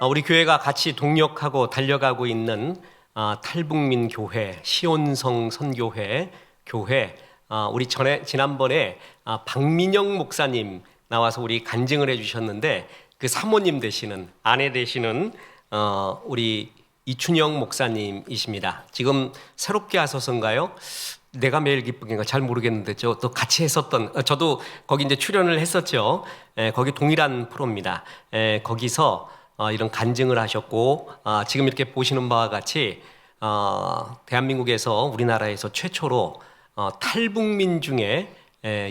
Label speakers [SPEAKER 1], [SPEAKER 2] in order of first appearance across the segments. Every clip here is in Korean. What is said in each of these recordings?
[SPEAKER 1] 우리 교회가 같이 동력하고 달려가고 있는 탈북민 교회, 시온성 선교회 교회, 우리 지난번에 박민영 목사님 나와서 우리 간증을 해주셨는데 그 사모님 되시는, 아내 되시는 우리 이춘영 목사님이십니다. 지금 새롭게 하셔서인가요? 내가 매일 기쁘긴가 잘 모르겠는데 또 같이 했었던, 저도 거기 이제 출연을 했었죠. 거기 동일한 프로입니다. 거기서 이런 간증을 하셨고, 지금 이렇게 보시는 바와 같이 대한민국에서, 우리나라에서 최초로 탈북민 중에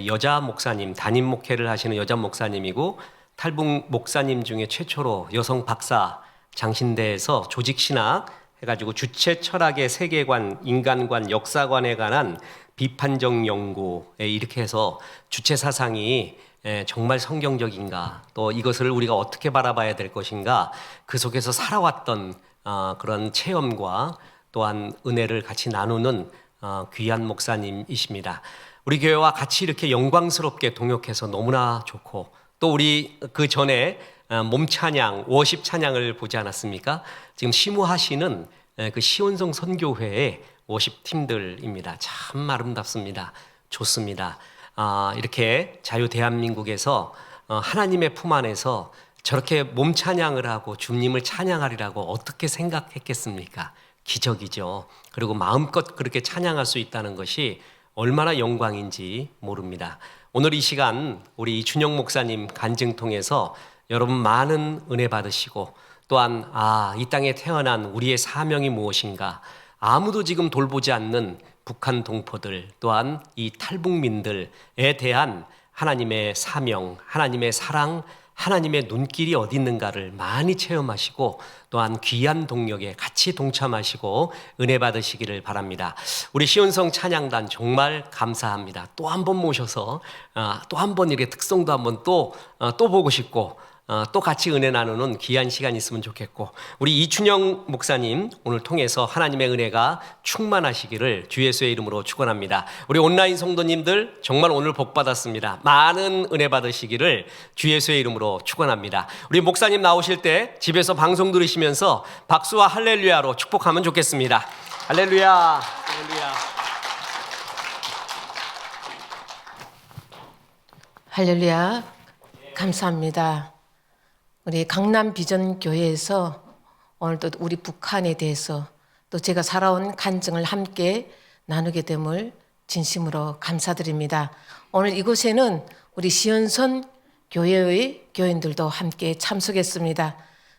[SPEAKER 1] 여자 목사님, 담임 목회를 하시는 여자 목사님이고, 탈북 목사님 중에 최초로 여성 박사 장신대에서 조직신학 해가지고 주체 철학의 세계관, 인간관, 역사관에 관한 비판적 연구, 이렇게 해서 주체 사상이 정말 성경적인가, 또 이것을 우리가 어떻게 바라봐야 될 것인가, 그 속에서 살아왔던 그런 체험과 또한 은혜를 같이 나누는 귀한 목사님이십니다. 우리 교회와 같이 이렇게 영광스럽게 동역해서 너무나 좋고, 또 우리 그 전에 몸 찬양, 워십 찬양을 보지 않았습니까? 지금 심우하시는 그 시온성 선교회의 워십 팀들입니다. 참 아름답습니다. 좋습니다. 이렇게 자유 대한민국에서 하나님의 품 안에서 저렇게 몸 찬양을 하고 주님을 찬양하리라고 어떻게 생각했겠습니까? 기적이죠. 그리고 마음껏 그렇게 찬양할 수 있다는 것이 얼마나 영광인지 모릅니다. 오늘 이 시간 우리 이춘영 목사님 간증 통해서 여러분 많은 은혜 받으시고, 또한 이 땅에 태어난 우리의 사명이 무엇인가, 아무도 지금 돌보지 않는 북한 동포들, 또한 이 탈북민들에 대한 하나님의 사명, 하나님의 사랑, 하나님의 눈길이 어디 있는가를 많이 체험하시고, 또한 귀한 동력에 같이 동참하시고 은혜 받으시기를 바랍니다. 우리 시온성 찬양단 정말 감사합니다. 또 한 번 모셔서 또 한 번 이렇게 특성도 한번 또 보고 싶고, 또 같이 은혜 나누는 귀한 시간이 있으면 좋겠고, 우리 이춘영 목사님 오늘 통해서 하나님의 은혜가 충만하시기를 주 예수의 이름으로 축원합니다. 우리 온라인 성도님들 정말 오늘 복 받았습니다. 많은 은혜 받으시기를 주 예수의 이름으로 축원합니다. 우리 목사님 나오실 때 집에서 방송 들으시면서 박수와 할렐루야로 축복하면 좋겠습니다. 할렐루야, 할렐루야.
[SPEAKER 2] 할렐루야. 감사합니다. 우리 강남 비전 교회에서 오늘도 우리 북한에 대해서 또 제가 살아온 간증을 함께 나누게 됨을 진심으로 감사드립니다. 오늘 이곳에는 우리 시온성 교회의 교인들도 함께 참석했습니다.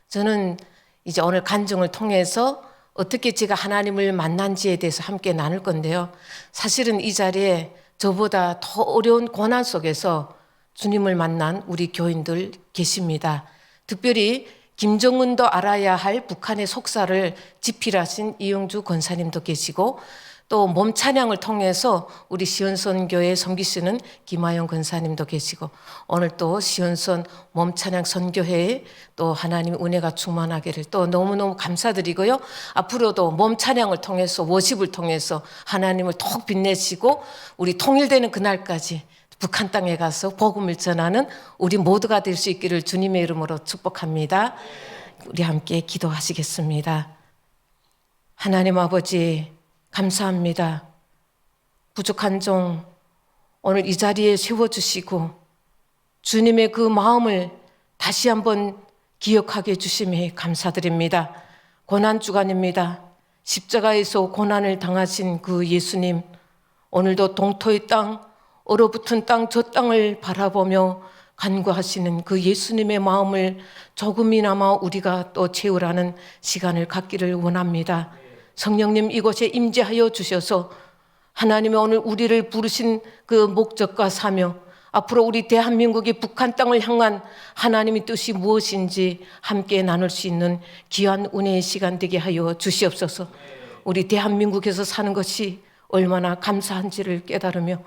[SPEAKER 2] 저는 이제 오늘 간증을 통해서 어떻게 제가 하나님을 만난지에 대해서 함께 나눌 건데요. 사실은 이 자리에 저보다 더 어려운 고난 속에서 주님을 만난 우리 교인들 계십니다. 특별히 김정은도 알아야 할 북한의 속사를 집필하신 이용주 권사님도 계시고, 또 몸 찬양을 통해서 우리 시온성 교회 섬기시는 김하영 권사님도 계시고, 오늘 또 시온성 몸 찬양 선교회에 또 하나님의 은혜가 충만하기를 또 너무너무 감사드리고요. 앞으로도 몸 찬양을 통해서, 워십을 통해서 하나님을 더욱 빛내시고 우리 통일되는 그날까지 북한 땅에 가서 복음을 전하는 우리 모두가 될 수 있기를 주님의 이름으로 축복합니다. 우리 함께 기도하시겠습니다. 하나님 아버지 감사합니다. 부족한 종 오늘 이 자리에 세워주시고 주님의 그 마음을 다시 한번 기억하게 해주심에 감사드립니다. 고난주간입니다. 십자가에서 고난을 당하신 그 예수님, 오늘도 동토의 땅, 얼어붙은 땅, 저 땅을 바라보며 간구하시는 그 예수님의 마음을 조금이나마 우리가 또 채우라는 시간을 갖기를 원합니다. 성령님 이곳에 임재하여 주셔서 하나님의 오늘 우리를 부르신 그 목적과 사명, 앞으로 우리 대한민국이 북한 땅을 향한 하나님의 뜻이 무엇인지 함께 나눌 수 있는 귀한 은혜의 시간 되게 하여 주시옵소서. 우리 대한민국에서 사는 것이 얼마나 감사한지를 깨달으며,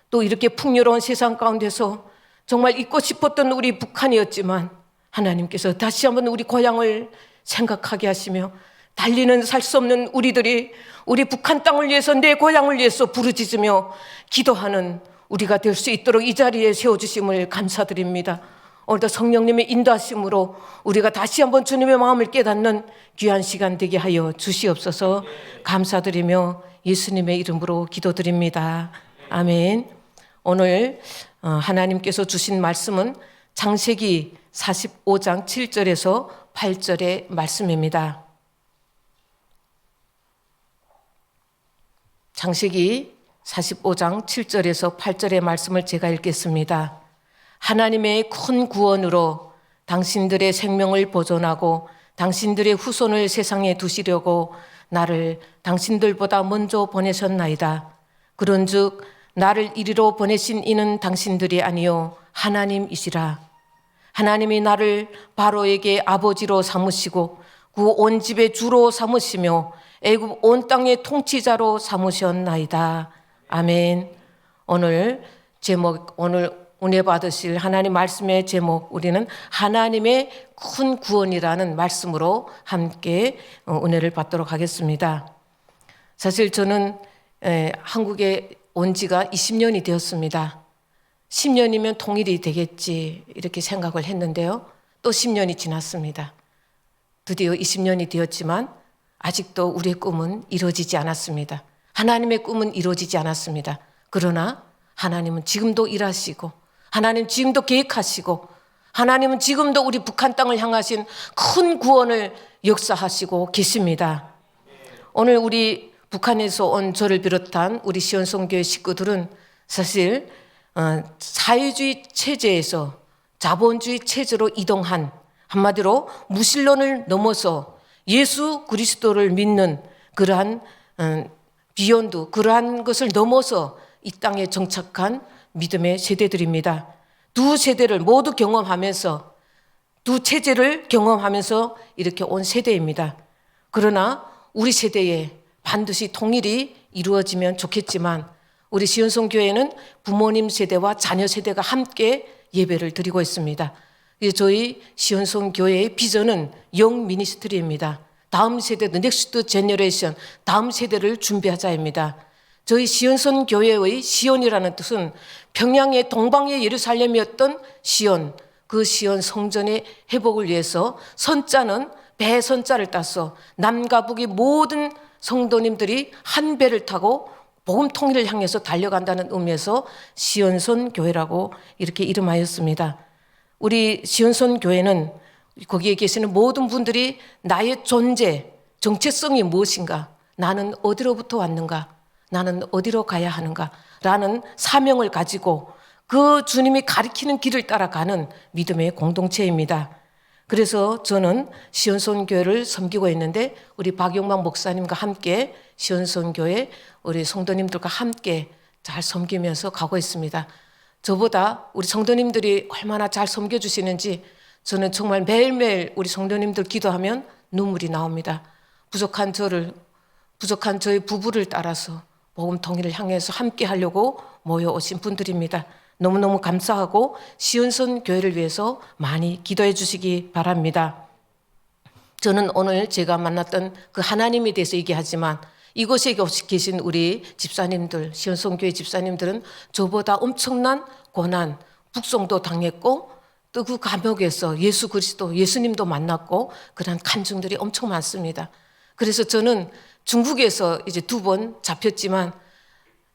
[SPEAKER 2] 또 이렇게 풍요로운 세상 가운데서 정말 잊고 싶었던 우리 북한이었지만 하나님께서 다시 한번 우리 고향을 생각하게 하시며, 달리는 살 수 없는 우리들이 우리 북한 땅을 위해서, 내 고향을 위해서 부르짖으며 기도하는 우리가 될 수 있도록 이 자리에 세워주심을 감사드립니다. 오늘도 성령님의 인도하심으로 우리가 다시 한번 주님의 마음을 깨닫는 귀한 시간 되게 하여 주시옵소서. 감사드리며 예수님의 이름으로 기도드립니다. 아멘. 오늘 하나님께서 주신 말씀은 창세기 45장 7절에서 8절의 말씀입니다. 창세기 45장 7절에서 8절의 말씀을 제가 읽겠습니다. 하나님의 큰 구원으로 당신들의 생명을 보존하고 당신들의 후손을 세상에 두시려고 나를 당신들보다 먼저 보내셨나이다. 그런즉 나를 이리로 보내신 이는 당신들이 아니요 하나님이시라. 하나님이 나를 바로에게 아버지로 삼으시고 그 온 집의 주로 삼으시며 애굽 온 땅의 통치자로 삼으셨나이다. 아멘. 오늘 제목, 오늘 은혜 받으실 하나님 말씀의 제목, 우리는 하나님의 큰 구원이라는 말씀으로 함께 은혜를 받도록 하겠습니다. 사실 저는 한국에 온 지가 20년이 되었습니다. 10년이면 통일이 되겠지 이렇게 생각을 했는데요. 또 10년이 지났습니다. 드디어 20년이 되었지만 아직도 우리의 꿈은 이루어지지 않았습니다. 하나님의 꿈은 이루어지지 않았습니다. 그러나 하나님은 지금도 일하시고 하나님 지금도 계획하시고 하나님은 지금도 우리 북한 땅을 향하신 큰 구원을 역사하시고 계십니다. 오늘 우리 북한에서 온 저를 비롯한 우리 시온성교회 식구들은 사실 사회주의 체제에서 자본주의 체제로 이동한, 한마디로 무신론을 넘어서 예수 그리스도를 믿는 그러한 비욘드, 그러한 것을 넘어서 이 땅에 정착한 믿음의 세대들입니다. 두 세대를 모두 경험하면서, 두 체제를 경험하면서 이렇게 온 세대입니다. 그러나 우리 세대에 반드시 통일이 이루어지면 좋겠지만 우리 시온성교회는 부모님 세대와 자녀 세대가 함께 예배를 드리고 있습니다. 저희 시온성교회의 비전은 영 미니스트리입니다. 다음 세대, the next generation, 다음 세대를 준비하자입니다. 저희 시온성교회의 시온이라는 뜻은 평양의 동방의 예루살렘이었던 시온, 그 시온 성전의 회복을 위해서 선자는 배 선자를 따서 남과 북의 모든 성도님들이 한 배를 타고 복음 통일을 향해서 달려간다는 의미에서 시온선 교회라고 이렇게 이름하였습니다. 우리 시온선 교회는 거기에 계시는 모든 분들이 나의 존재, 정체성이 무엇인가, 나는 어디로부터 왔는가, 나는 어디로 가야 하는가 라는 사명을 가지고 그 주님이 가리키는 길을 따라가는 믿음의 공동체입니다. 그래서 저는 시온선 교회를 섬기고 있는데 우리 박용만 목사님과 함께 시온선 교회 우리 성도님들과 함께 잘 섬기면서 가고 있습니다. 저보다 우리 성도님들이 얼마나 잘 섬겨주시는지 저는 정말 매일매일 우리 성도님들 기도하면 눈물이 나옵니다. 부족한 저희 부부를 따라서 복음 통일을 향해서 함께 하려고 모여오신 분들입니다. 너무너무 감사하고 시온선 교회를 위해서 많이 기도해 주시기 바랍니다. 저는 오늘 제가 만났던 그 하나님에 대해서 얘기하지만 이곳에 계신 우리 집사님들, 시온선 교회 집사님들은 저보다 엄청난 고난, 북송도 당했고 또 그 감옥에서 예수 그리스도, 예수님도 만났고 그런 간증들이 엄청 많습니다. 그래서 저는 중국에서 이제 2번 잡혔지만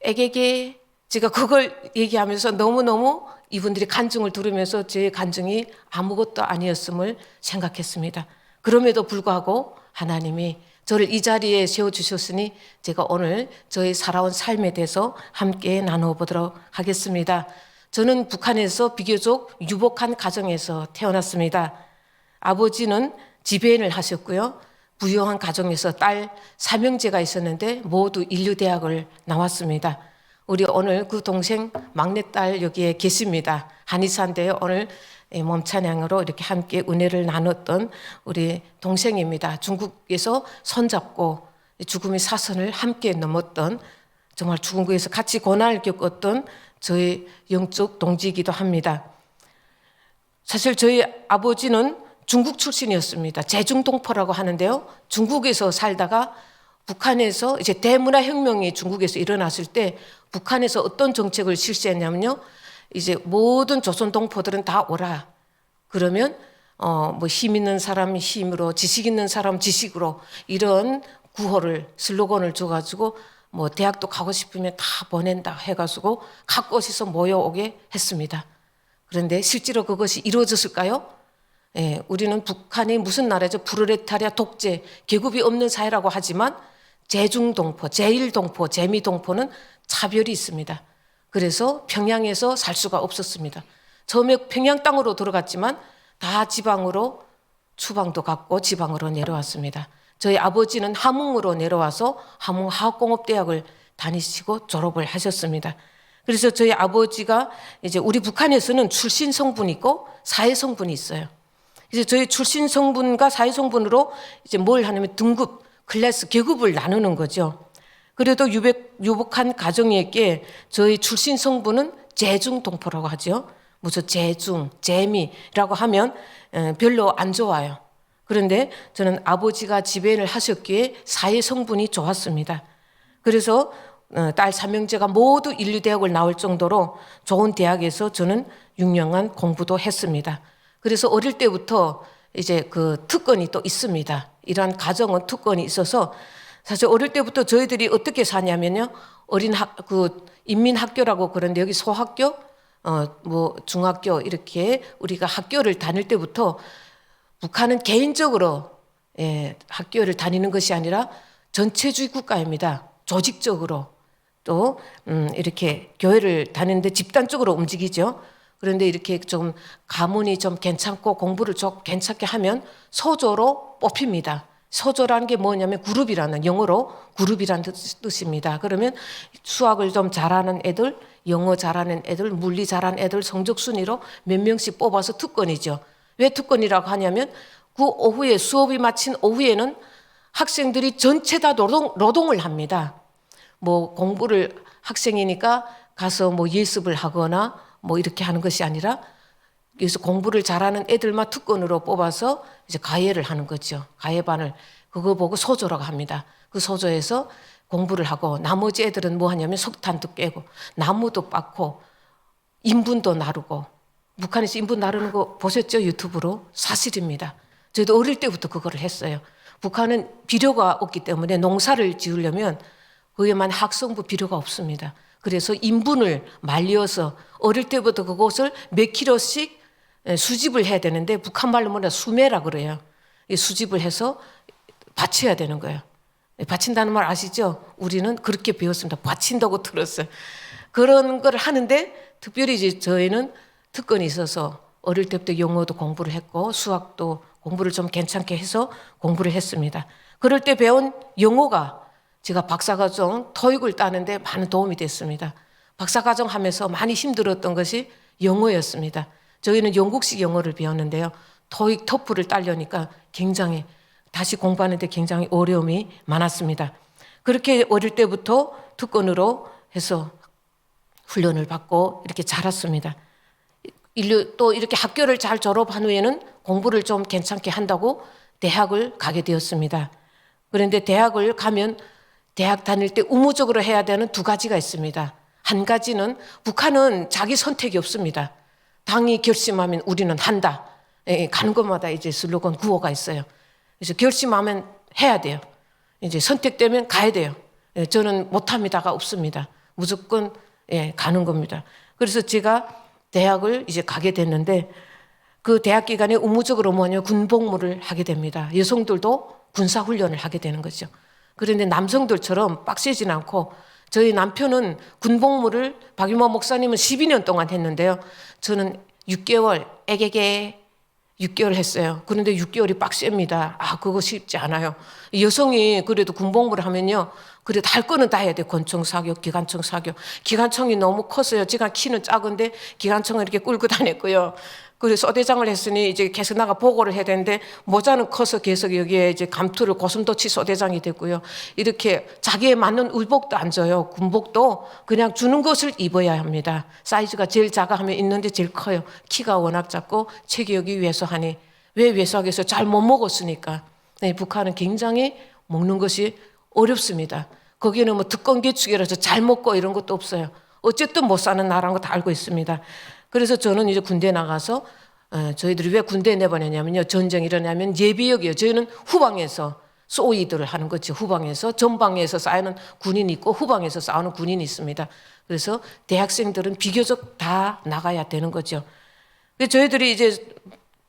[SPEAKER 2] 애게게 제가 그걸 얘기하면서 너무너무 이분들이 간증을 들으면서 제 간증이 아무것도 아니었음을 생각했습니다. 그럼에도 불구하고 하나님이 저를 이 자리에 세워주셨으니 제가 오늘 저의 살아온 삶에 대해서 함께 나눠보도록 하겠습니다. 저는 북한에서 비교적 유복한 가정에서 태어났습니다. 아버지는 지배인을 하셨고요. 부유한 가정에서 딸 3형제가 있었는데 모두 인류대학을 나왔습니다. 우리 오늘 그 동생 막내딸 여기에 계십니다. 한의사인데요. 오늘 몸찬양으로 이렇게 함께 은혜를 나눴던 우리 동생입니다. 중국에서 손잡고 죽음의 사선을 함께 넘었던, 정말 중국에서 같이 고난을 겪었던 저희 영적 동지이기도 합니다. 사실 저희 아버지는 중국 출신이었습니다. 제중동포라고 하는데요. 중국에서 살다가 북한에서 이제 대문화혁명이 중국에서 일어났을 때 북한에서 어떤 정책을 실시했냐면요. 이제 모든 조선 동포들은 다 오라. 그러면 뭐 힘 있는 사람 힘으로, 지식 있는 사람 지식으로 이런 구호를 슬로건을 줘가지고 뭐 대학도 가고 싶으면 다 보낸다 해가지고 각 곳에서 모여오게 했습니다. 그런데 실제로 그것이 이루어졌을까요? 예, 우리는 북한이 무슨 나라죠? 프롤레타리아 독재, 계급이 없는 사회라고 하지만 제중동포, 제일동포, 제미동포는 차별이 있습니다. 그래서 평양에서 살 수가 없었습니다. 처음에 평양 땅으로 들어갔지만 다 지방으로, 추방도 갔고 지방으로 내려왔습니다. 저희 아버지는 함흥으로 내려와서 함흥화학공업대학을 다니시고 졸업을 하셨습니다. 그래서 저희 아버지가 이제 우리 북한에서는 출신 성분이 있고 사회 성분이 있어요. 이제 저희 출신 성분과 사회 성분으로 이제 뭘 하냐면 등급, 클래스, 계급을 나누는 거죠. 그래도 유복한 가정에게 저희 출신 성분은 제중동포라고 하죠. 무슨 제중, 제미라고 하면 별로 안 좋아요. 그런데 저는 아버지가 지배를 하셨기에 사회 성분이 좋았습니다. 그래서 딸 삼형제가 모두 인류대학을 나올 정도로 좋은 대학에서 저는 6년간 공부도 했습니다. 그래서 어릴 때부터 이제 그 특권이 또 있습니다. 이러한 가정은 특권이 있어서 사실 어릴 때부터 저희들이 어떻게 사냐면요. 인민학교라고 그런데 여기 소학교, 뭐 중학교 이렇게 우리가 학교를 다닐 때부터 북한은 개인적으로 학교를 다니는 것이 아니라 전체주의 국가입니다. 조직적으로 또 이렇게 교회를 다니는데 집단적으로 움직이죠. 그런데 이렇게 좀 가문이 좀 괜찮고 공부를 좀 괜찮게 하면 소조로 뽑힙니다. 소조라는 게 뭐냐면 그룹이라는, 영어로 그룹이라는 뜻입니다. 그러면 수학을 좀 잘하는 애들, 영어 잘하는 애들, 물리 잘하는 애들 성적 순위로 몇 명씩 뽑아서 특권이죠. 왜 특권이라고 하냐면 그 오후에 수업이 마친 오후에는 학생들이 전체 다 노동을 합니다. 뭐 공부를 학생이니까 가서 뭐 예습을 하거나 뭐 이렇게 하는 것이 아니라 그래서 공부를 잘하는 애들만 특권으로 뽑아서 이제 가예를 하는 거죠. 가예반을 그거 보고 소조라고 합니다. 그 소조에서 공부를 하고 나머지 애들은 뭐 하냐면 석탄도 깨고 나무도 빻고 인분도 나르고 북한에서 인분 나르는 거 보셨죠? 유튜브로. 사실입니다. 저희도 어릴 때부터 그거를 했어요. 북한은 비료가 없기 때문에 농사를 지으려면 그에만 학성부 비료가 없습니다. 그래서 인분을 말려서 어릴 때부터 그것을 몇 킬로씩 수집을 해야 되는데 북한 말로 뭐냐 수매라 그래요. 수집을 해서 바쳐야 되는 거예요. 바친다는 말 아시죠? 우리는 그렇게 배웠습니다. 바친다고 들었어요. 그런 걸 하는데 특별히 이제 저희는 특권이 있어서 어릴 때부터 영어도 공부를 했고 수학도 공부를 좀 괜찮게 해서 공부를 했습니다. 그럴 때 배운 영어가 제가 박사과정 토익을 따는데 많은 도움이 됐습니다. 박사과정 하면서 많이 힘들었던 것이 영어였습니다. 저희는 영국식 영어를 배웠는데요. 토익 토플을 따려니까 굉장히 다시 공부하는데 굉장히 어려움이 많았습니다. 그렇게 어릴 때부터 특권으로 해서 훈련을 받고 이렇게 자랐습니다. 또 이렇게 학교를 잘 졸업한 후에는 공부를 좀 괜찮게 한다고 대학을 가게 되었습니다. 그런데 대학을 가면 대학 다닐 때 의무적으로 해야 되는 두 가지가 있습니다. 한 가지는 북한은 자기 선택이 없습니다. 당이 결심하면 우리는 한다. 가는 곳마다 이제 슬로건 구호가 있어요. 그래서 결심하면 해야 돼요. 이제 선택되면 가야 돼요. 저는 못합니다가 없습니다. 무조건 가는 겁니다. 그래서 제가 대학을 이제 가게 됐는데 그 대학 기간에 의무적으로 뭐냐 군복무를 하게 됩니다. 여성들도 군사훈련을 하게 되는 거죠. 그런데 남성들처럼 빡세진 않고 저희 남편은 군복무를 박유모 목사님은 12년 동안 했는데요. 저는 6개월 애게게 6개월 했어요. 그런데 6개월이 빡셉니다. 그거 쉽지 않아요. 여성이 그래도 군복무를 하면요. 그래도 할 거는 다 해야 돼. 권총 사격, 기관총 사격. 기관총이 너무 컸어요. 제가 키는 작은데 기관총을 이렇게 끌고 다녔고요. 그래서 소대장을 했으니 이제 계속 나가 보고를 해야 되는데 모자는 커서 계속 여기에 이제 감투를 고슴도치 소대장이 됐고요. 이렇게 자기에 맞는 의복도 안 줘요. 군복도 그냥 주는 것을 입어야 합니다. 사이즈가 제일 작아 하면 있는데 제일 커요. 키가 워낙 작고 체격이 왜소하니 왜 왜소하겠어요? 잘 못 먹었으니까. 네, 북한은 굉장히 먹는 것이 어렵습니다. 거기는 뭐 특권계층이라서 잘 먹고 이런 것도 없어요. 어쨌든 못 사는 나라는 거 다 알고 있습니다. 그래서 저는 이제 군대 나가서 저희들이 왜 군대에 내보내냐면요. 전쟁이 일어나면 예비역이에요. 저희는 후방에서 소위들을 하는 거죠. 후방에서 전방에서 싸우는 군인이 있고 후방에서 싸우는 군인이 있습니다. 그래서 대학생들은 비교적 다 나가야 되는 거죠. 저희들이 이제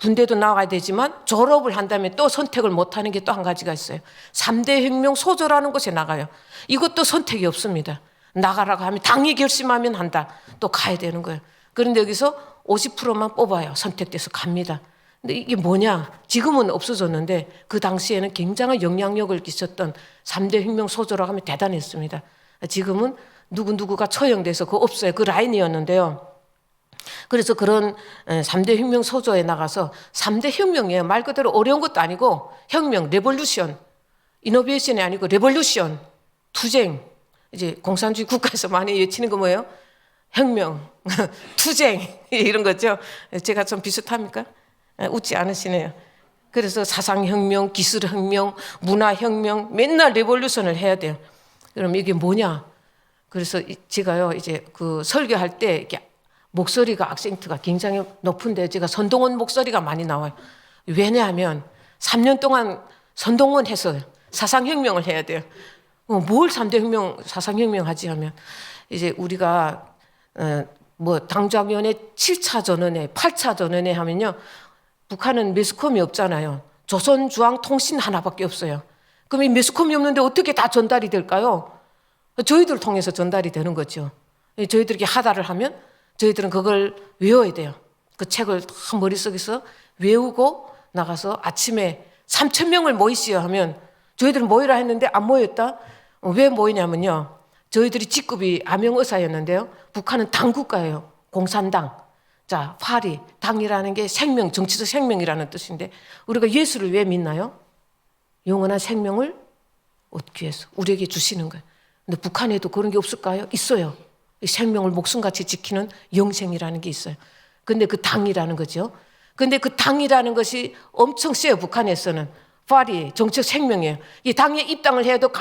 [SPEAKER 2] 군대도 나가야 되지만 졸업을 한 다음에 또 선택을 못하는 게 또 한 가지가 있어요. 3대 혁명 소조라는 곳에 나가요. 이것도 선택이 없습니다. 나가라고 하면 당이 결심하면 한다. 또 가야 되는 거예요. 그런데 여기서 50%만 뽑아요. 선택돼서 갑니다. 근데 이게 뭐냐? 지금은 없어졌는데 그 당시에는 굉장한 영향력을 끼쳤던 3대 혁명 소조라고 하면 대단했습니다. 지금은 누구누구가 처형돼서 그거 없어요. 그 라인이었는데요. 그래서 그런 3대 혁명 소조에 나가서 3대 혁명이에요. 말 그대로 어려운 것도 아니고 혁명, 레볼루션, 이노베이션이 아니고 레볼루션, 투쟁. 이제 공산주의 국가에서 많이 외치는 거 뭐예요? 혁명, 투쟁 이런 거죠. 제가 좀 비슷합니까? 웃지 않으시네요. 그래서 사상혁명, 기술혁명, 문화혁명 맨날 레볼루션을 해야 돼요. 그럼 이게 뭐냐? 그래서 제가요 이제 그 설교할 때 이렇게 목소리가 악센트가 굉장히 높은데 제가 선동원 목소리가 많이 나와요. 왜냐하면 3년 동안 선동원 해서 사상혁명을 해야 돼요. 뭘 3대 혁명, 사상혁명 하지 하면 이제 우리가 뭐 당좌위원회 7차 전원회, 8차 전원회 하면요. 북한은 매스컴이 없잖아요. 조선중앙통신 하나밖에 없어요. 그럼 이 매스컴이 없는데 어떻게 다 전달이 될까요? 저희들 통해서 전달이 되는 거죠. 저희들이 하다를 하면 저희들은 그걸 외워야 돼요. 그 책을 다 머릿속에서 외우고 나가서 아침에 3,000명을 모이시오 하면 저희들은 모이라 했는데 안 모였다. 왜 모이냐면요. 저희들이 직급이 암영의사였는데요. 북한은 당국가예요. 공산당. 자, 파리, 당이라는 게 생명, 정치적 생명이라는 뜻인데 우리가 예수를 왜 믿나요? 영원한 생명을 얻기 위해서 우리에게 주시는 거예요. 근데 북한에도 그런 게 없을까요? 있어요. 생명을 목숨같이 지키는 영생이라는 게 있어요. 근데 그 당이라는 거죠. 근데 그 당이라는 것이 엄청 세요. 북한에서는. 파리, 정치적 생명이에요. 이 당에 입당을 해도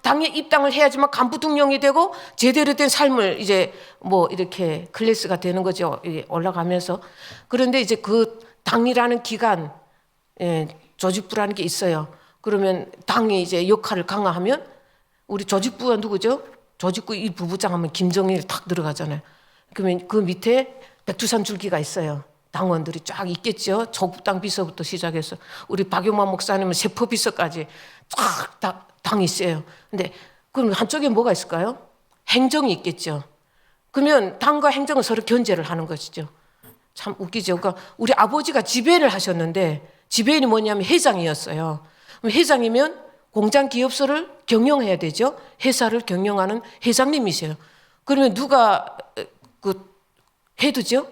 [SPEAKER 2] 당에 입당을 해야지만 간부등령이 되고 제대로 된 삶을 이제 뭐 이렇게 클래스가 되는 거죠. 올라가면서. 그런데 이제 그 당이라는 기관, 조직부라는 게 있어요. 그러면 당이 이제 역할을 강화하면 우리 조직부가 누구죠? 조직부 이 부부장 하면 김정일 탁 들어가잖아요. 그러면 그 밑에 백두산 줄기가 있어요. 당원들이 쫙 있겠죠. 조국당 비서부터 시작해서 우리 박용만 목사님은 세포 비서까지 쫙 당이 있어요. 근데 그럼 한쪽에 뭐가 있을까요? 행정이 있겠죠. 그러면 당과 행정은 서로 견제를 하는 것이죠. 참 웃기죠. 그러니까 우리 아버지가 지배인을 하셨는데 지배인이 뭐냐면 회장이었어요. 그럼 회장이면 공장 기업소를 경영해야 되죠. 회사를 경영하는 회장님이세요. 그러면 누가 그 해두죠?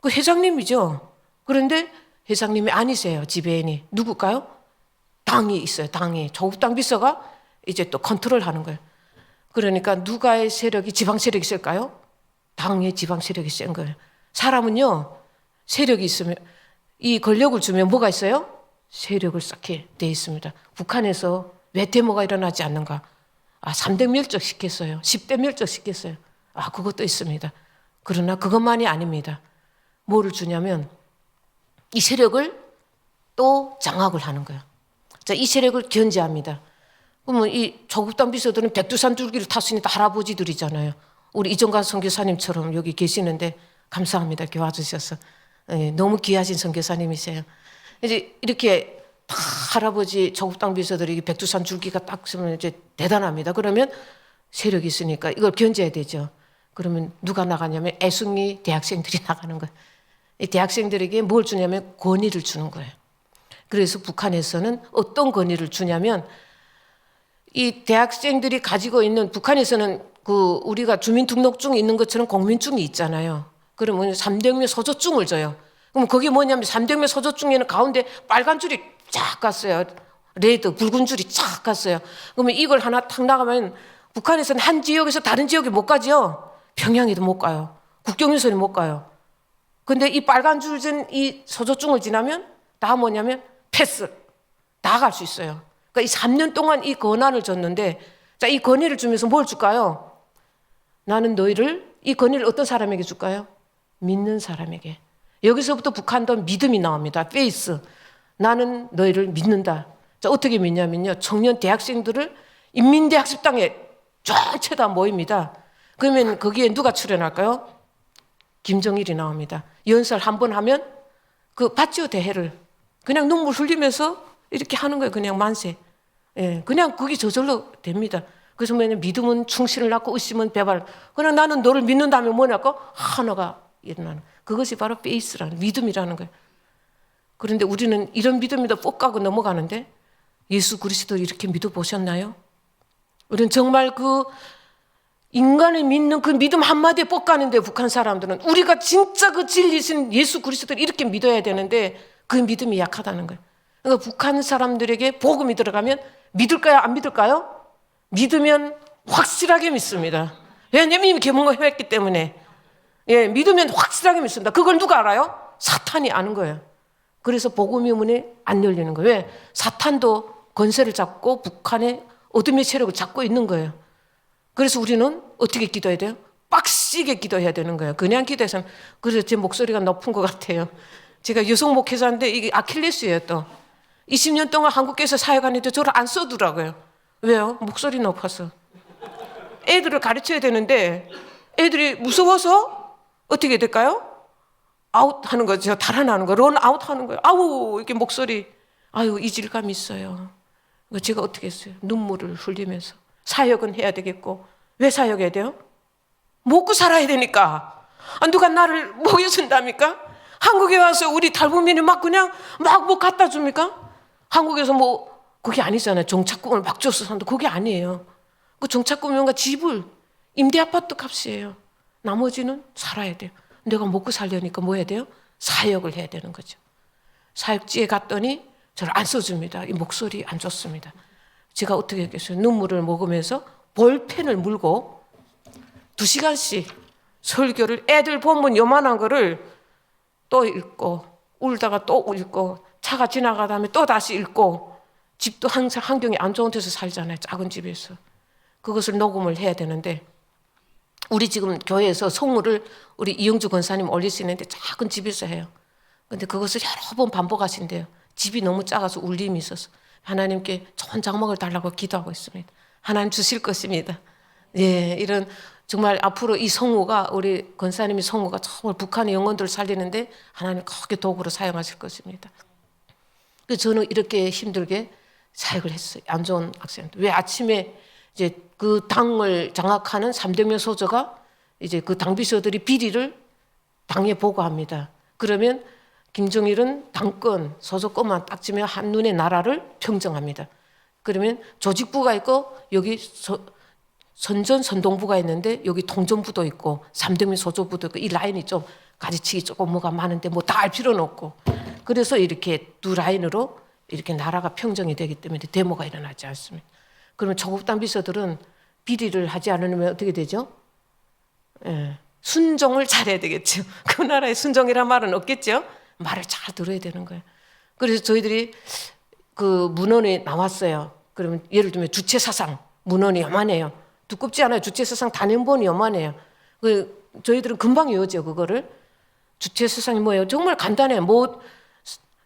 [SPEAKER 2] 그 회장님이죠. 그런데 회장님이 아니세요. 지배인이. 누굴까요? 당이 있어요. 당이. 조국당 비서가 이제 또 컨트롤하는 거예요. 그러니까 누가의 세력이 지방 세력이 있을까요? 당의 지방 세력이 센 거예요. 사람은요. 세력이 있으면 이 권력을 주면 뭐가 있어요? 세력을 쌓게 돼 있습니다. 북한에서 왜 데모가 일어나지 않는가? 3대 멸적 시켰어요. 10대 멸적 시켰어요. 그것도 있습니다. 그러나 그것만이 아닙니다. 뭐를 주냐면 이 세력을 또 장악을 하는 거예요. 자, 이 세력을 견제합니다. 그러면 이 조국당 비서들은 백두산 줄기를 탔으니까 할아버지들이잖아요. 우리 이정관 선교사님처럼 여기 계시는데 감사합니다. 이렇게 와주셔서. 너무 귀하신 선교사님이세요. 이제 이렇게 다 할아버지 조국당 비서들이 백두산 줄기가 딱 쓰면 이제 대단합니다. 그러면 세력이 있으니까 이걸 견제해야 되죠. 그러면 누가 나가냐면 애숭이 대학생들이 나가는 거예요. 이 대학생들에게 뭘 주냐면 권위를 주는 거예요. 그래서 북한에서는 어떤 권위를 주냐면 이 대학생들이 가지고 있는 북한에서는 그 우리가 주민등록증이 있는 것처럼 공민증이 있잖아요. 그러면 3대 혁명 소조증을 줘요. 그럼 그게 뭐냐면 3대 혁명 소조증에는 가운데 빨간 줄이 쫙 갔어요. 레드, 붉은 줄이 쫙 갔어요. 그러면 이걸 하나 탁 나가면 북한에서는 한 지역에서 다른 지역에 못 가죠. 평양에도 못 가요. 국경유선이 못 가요. 근데 이 빨간 줄 진 이 소조증을 지나면 다 뭐냐면 패스. 다 갈 수 있어요. 그러니까 이 3년 동안 이 권한을 줬는데 자, 이 권위를 주면서 뭘 줄까요? 나는 너희를 이 권위를 어떤 사람에게 줄까요? 믿는 사람에게. 여기서부터 북한도 믿음이 나옵니다. 페이스. 나는 너희를 믿는다. 자, 어떻게 믿냐면요. 청년 대학생들을 인민대학습당에 전체 다 모입니다. 그러면 거기에 누가 출연할까요? 김정일이 나옵니다. 연설 한 번 하면 그 받지요, 대회를. 그냥 눈물 흘리면서 이렇게 하는 거예요. 그냥 만세. 예, 그냥 그게 저절로 됩니다. 그래서 뭐냐면 믿음은 충신을 낳고 의심은 배발. 그냥 나는 너를 믿는다면 뭐냐고 하나가 일어나는. 그것이 바로 페이스라는 믿음이라는 거예요. 그런데 우리는 이런 믿음에도 뻑가고 넘어가는데 예수 그리스도 이렇게 믿어보셨나요? 우리는 정말 그 인간을 믿는 그 믿음 한마디에 뻑가는데 북한 사람들은 우리가 진짜 그 진리신 예수 그리스도를 이렇게 믿어야 되는데 그 믿음이 약하다는 거예요. 그러니까 북한 사람들에게 복음이 들어가면 믿을까요? 안 믿을까요? 믿으면 확실하게 믿습니다. 왜냐면 이미 계명을 했기 때문에. 예, 믿으면 확실하게 믿습니다. 그걸 누가 알아요? 사탄이 아는 거예요. 그래서 복음의 문이 안 열리는 거예요. 왜? 사탄도 권세를 잡고 북한의 어둠의 세력을 잡고 있는 거예요. 그래서 우리는 어떻게 기도해야 돼요? 빡시게 기도해야 되는 거예요. 그냥 기도해서는. 그래서 제 목소리가 높은 것 같아요. 제가 여성 목회자인데 이게 아킬레스예요 또. 20년 동안 한국교회에서 사역하는데 저를 안 써두라고요. 왜요? 목소리 높아서. 애들을 가르쳐야 되는데 애들이 무서워서 어떻게 될까요? 아웃 하는 거죠. 달아나는 거. 런 아웃 하는 거예요. 아우 이렇게 목소리. 아유 이질감이 있어요. 제가 어떻게 했어요? 눈물을 흘리면서. 사역은 해야 되겠고. 왜 사역해야 돼요? 먹고 살아야 되니까. 누가 나를 먹여준답니까? 한국에 와서 우리 탈북민이 막 그냥 막 뭐 갖다 줍니까? 한국에서 뭐 그게 아니잖아요. 정착금을 막 줘서 산다. 그게 아니에요. 그 정착금과 집을 임대 아파트 값이에요. 나머지는 살아야 돼요. 내가 먹고 살려니까 뭐 해야 돼요? 사역을 해야 되는 거죠. 사역지에 갔더니 저를 안 써줍니다. 이 목소리 안 좋습니다. 제가 어떻게 했겠어요? 눈물을 먹으면서 볼펜을 물고 2시간씩 설교를 애들 본문 요만한 거를 또 읽고 울다가 또 읽고 차가 지나가다 하면 또 다시 읽고 집도 항상 환경이 안 좋은 데서 살잖아요. 작은 집에서. 그것을 녹음을 해야 되는데 우리 지금 교회에서 성우를 우리 이영주 권사님 올릴 수 있는데 작은 집에서 해요. 근데 그것을 여러 번 반복하신대요. 집이 너무 작아서 울림이 있어서 하나님께 좋은 장막을 달라고 기도하고 있습니다. 하나님 주실 것입니다. 예, 이런 정말 앞으로 이 성우가 우리 권사님이 성우가 정말 북한의 영혼들을 살리는데 하나님 크게 도구로 사용하실 것입니다. 그래서 저는 이렇게 힘들게 사역을 했어요. 안 좋은 학생들. 왜 아침에 이제 그 당을 장악하는 3대면 소저가 이제 그 당비서들이 비리를 당에 보고합니다. 그러면 김정일은 당권, 소속권만 딱 지면 한눈에 나라를 평정합니다. 그러면 조직부가 있고 여기 선전, 선동부가 있는데 여기 통전부도 있고 3대면 소조부도 있고 이 라인이 좀 가지치기 조금 뭐가 많은데 뭐 다 알 필요는 없고 그래서 이렇게 두 라인으로 이렇게 나라가 평정이 되기 때문에 데모가 일어나지 않습니다. 그러면 조국당 비서들은 비리를 하지 않으면 어떻게 되죠? 예, 순종을 잘해야 되겠죠. 그 나라에 순종이란 말은 없겠죠. 말을 잘 들어야 되는 거예요. 그래서 저희들이 그 문헌에 나왔어요. 그러면 예를 들면 주체사상 문헌이 요만해요. 두껍지 않아요. 주체사상 단행본이 요만해요. 저희들은 금방 외우죠. 그거를. 주체사상이 뭐예요? 정말 간단해요.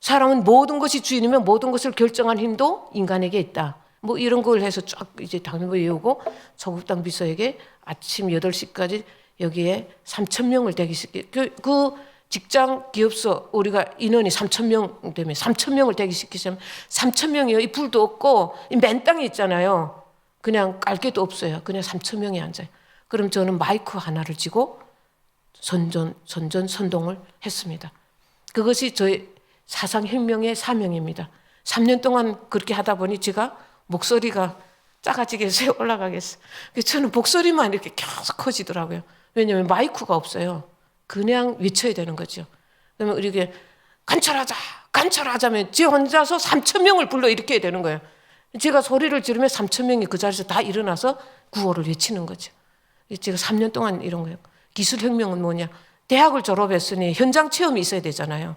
[SPEAKER 2] 사람은 모든 것이 주인이면 모든 것을 결정한 힘도 인간에게 있다. 뭐 이런 걸 해서 쫙 이제 당연히 외우고 조국당 비서에게 아침 8시까지 여기에 3,000명을 대기시키 그 직장 기업소 우리가 인원이 3,000명 되면 3,000명을 대기시키자면 3,000명이요. 이 불도 없고 이 맨 땅에 있잖아요. 그냥 깔개도 없어요. 그냥 3,000명이 앉아요. 그럼 저는 마이크 하나를 쥐고 선동을 했습니다. 그것이 저의 사상혁명의 사명입니다. 3년 동안 그렇게 하다 보니 제가 목소리가 작아지게 해서 올라가겠어요. 저는 목소리만 이렇게 계속 커지더라고요. 왜냐하면 마이크가 없어요. 그냥 외쳐야 되는 거죠. 그러면 이렇게 관철하자면 제 혼자서 3,000명을 불러 일으켜야 되는 거예요. 제가 소리를 지르면 3,000명이 그 자리에서 다 일어나서 구호를 외치는 거죠. 제가 3년 동안 이런 거예요. 기술혁명은 뭐냐? 대학을 졸업했으니 현장 체험이 있어야 되잖아요.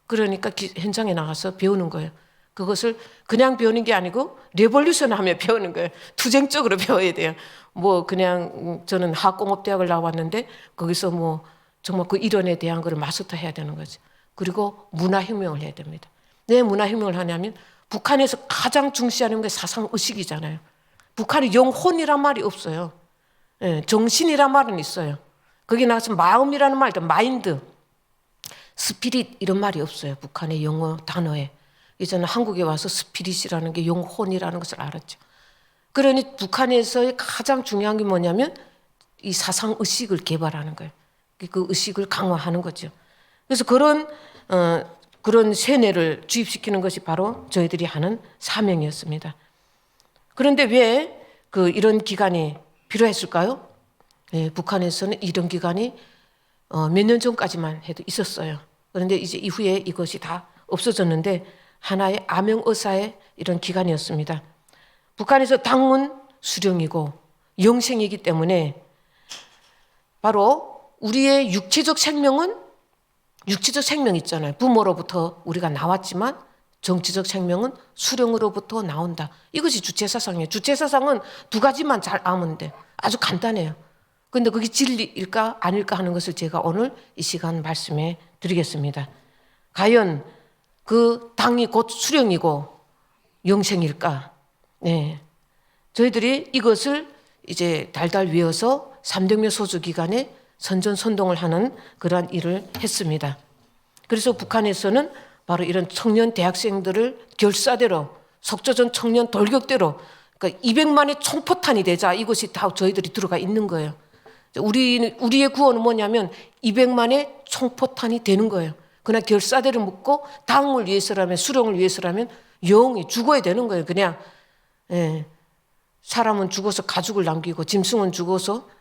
[SPEAKER 2] 그러니까 현장에 나가서 배우는 거예요. 그것을 그냥 배우는 게 아니고 레볼루션 하며 배우는 거예요. 투쟁적으로 배워야 돼요. 뭐 그냥 저는 화학공업대학을 나왔는데 거기서 뭐 정말 그 이론에 대한 걸 마스터해야 되는 거죠. 그리고 문화혁명을 해야 됩니다. 왜 문화혁명을 하냐면 북한에서 가장 중시하는 게 사상의식이잖아요. 북한이 영혼이란 말이 없어요. 예, 정신이란 말은 있어요. 거기 나가서 마음이라는 말도 마인드, 스피릿 이런 말이 없어요. 북한의 영어 단어에. 이제는 한국에 와서 스피릿이라는 게 영혼이라는 것을 알았죠. 그러니 북한에서의 가장 중요한 게 뭐냐면 이 사상의식을 개발하는 거예요. 그 의식을 강화하는 거죠. 그래서 그런 세뇌를 주입시키는 것이 바로 저희들이 하는 사명이었습니다. 그런데 왜 이런 기간이 필요했을까요? 예, 북한에서는 이런 기간이 몇 년 전까지만 해도 있었어요. 그런데 이제 이후에 이것이 다 없어졌는데 하나의 암영어사의 이런 기간이었습니다. 북한에서 당은 수령이고 영생이기 때문에 바로 우리의 육체적 생명은 육체적 생명 있잖아요. 부모로부터 우리가 나왔지만 정치적 생명은 수령으로부터 나온다. 이것이 주체사상이에요. 주체사상은 두 가지만 잘 아면 돼. 아주 간단해요. 그런데 그게 진리일까 아닐까 하는 것을 제가 오늘 이 시간 말씀해 드리겠습니다. 과연 그 당이 곧 수령이고 영생일까? 네. 저희들이 이것을 이제 달달 외워서 삼덕묘 소주 기간에 선전선동을 하는 그러한 일을 했습니다. 그래서 북한에서는 바로 이런 청년 대학생들을 결사대로 속초전 청년 돌격대로 그러니까 200만의 총포탄이 되자 이것이 다 저희들이 들어가 있는 거예요. 우리의 구호는 뭐냐면 200만의 총포탄이 되는 거예요. 그냥 결사대를 묶고 당을 위해서라면 수령을 위해서라면 영원히 죽어야 되는 거예요. 그냥 사람은 죽어서 가죽을 남기고 짐승은 죽어서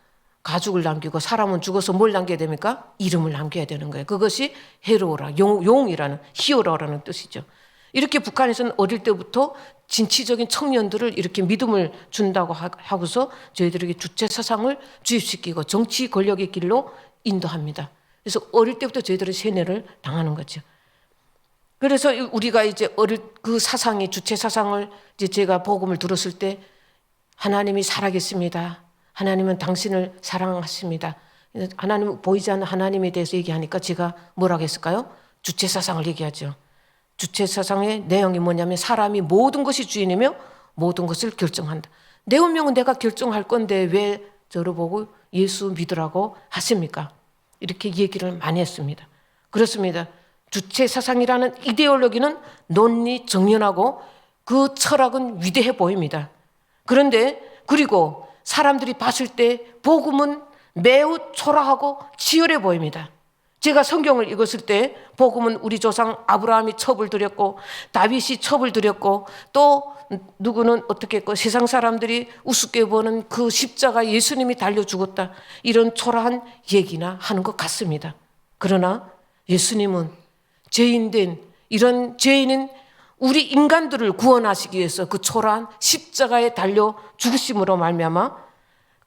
[SPEAKER 2] 가죽을 남기고 사람은 죽어서 뭘 남겨야 됩니까? 이름을 남겨야 되는 거예요. 그것이 헤로라, 용이라는 히어로라는 뜻이죠. 이렇게 북한에서는 어릴 때부터 진취적인 청년들을 이렇게 믿음을 준다고 하고서 저희들에게 주체 사상을 주입시키고 정치 권력의 길로 인도합니다. 그래서 어릴 때부터 저희들은 세뇌를 당하는 거죠. 그래서 우리가 이제 그 사상이 주체 사상을 이제 제가 복음을 들었을 때 하나님이 살아계십니다. 하나님은 당신을 사랑하십니다. 하나님 보이지 않는 하나님에 대해서 얘기하니까 제가 뭐라고 했을까요? 주체 사상을 얘기하죠. 주체 사상의 내용이 뭐냐면 사람이 모든 것이 주인이며 모든 것을 결정한다. 내 운명은 내가 결정할 건데 왜 저를 보고 예수 믿으라고 하십니까? 이렇게 얘기를 많이 했습니다. 그렇습니다. 주체 사상이라는 이데올로기는 논리 정연하고 그 철학은 위대해 보입니다. 그런데 그리고 사람들이 봤을 때 복음은 매우 초라하고 치열해 보입니다. 제가 성경을 읽었을 때 복음은 우리 조상 아브라함이 첩을 들였고 다윗이 첩을 들였고 또 누구는 어떻게 했고 세상 사람들이 우습게 보는 그 십자가 예수님이 달려 죽었다. 이런 초라한 얘기나 하는 것 같습니다. 그러나 예수님은 죄인된 이런 죄인은 우리 인간들을 구원하시기 위해서 그 초라한 십자가에 달려 죽으심으로 말미암아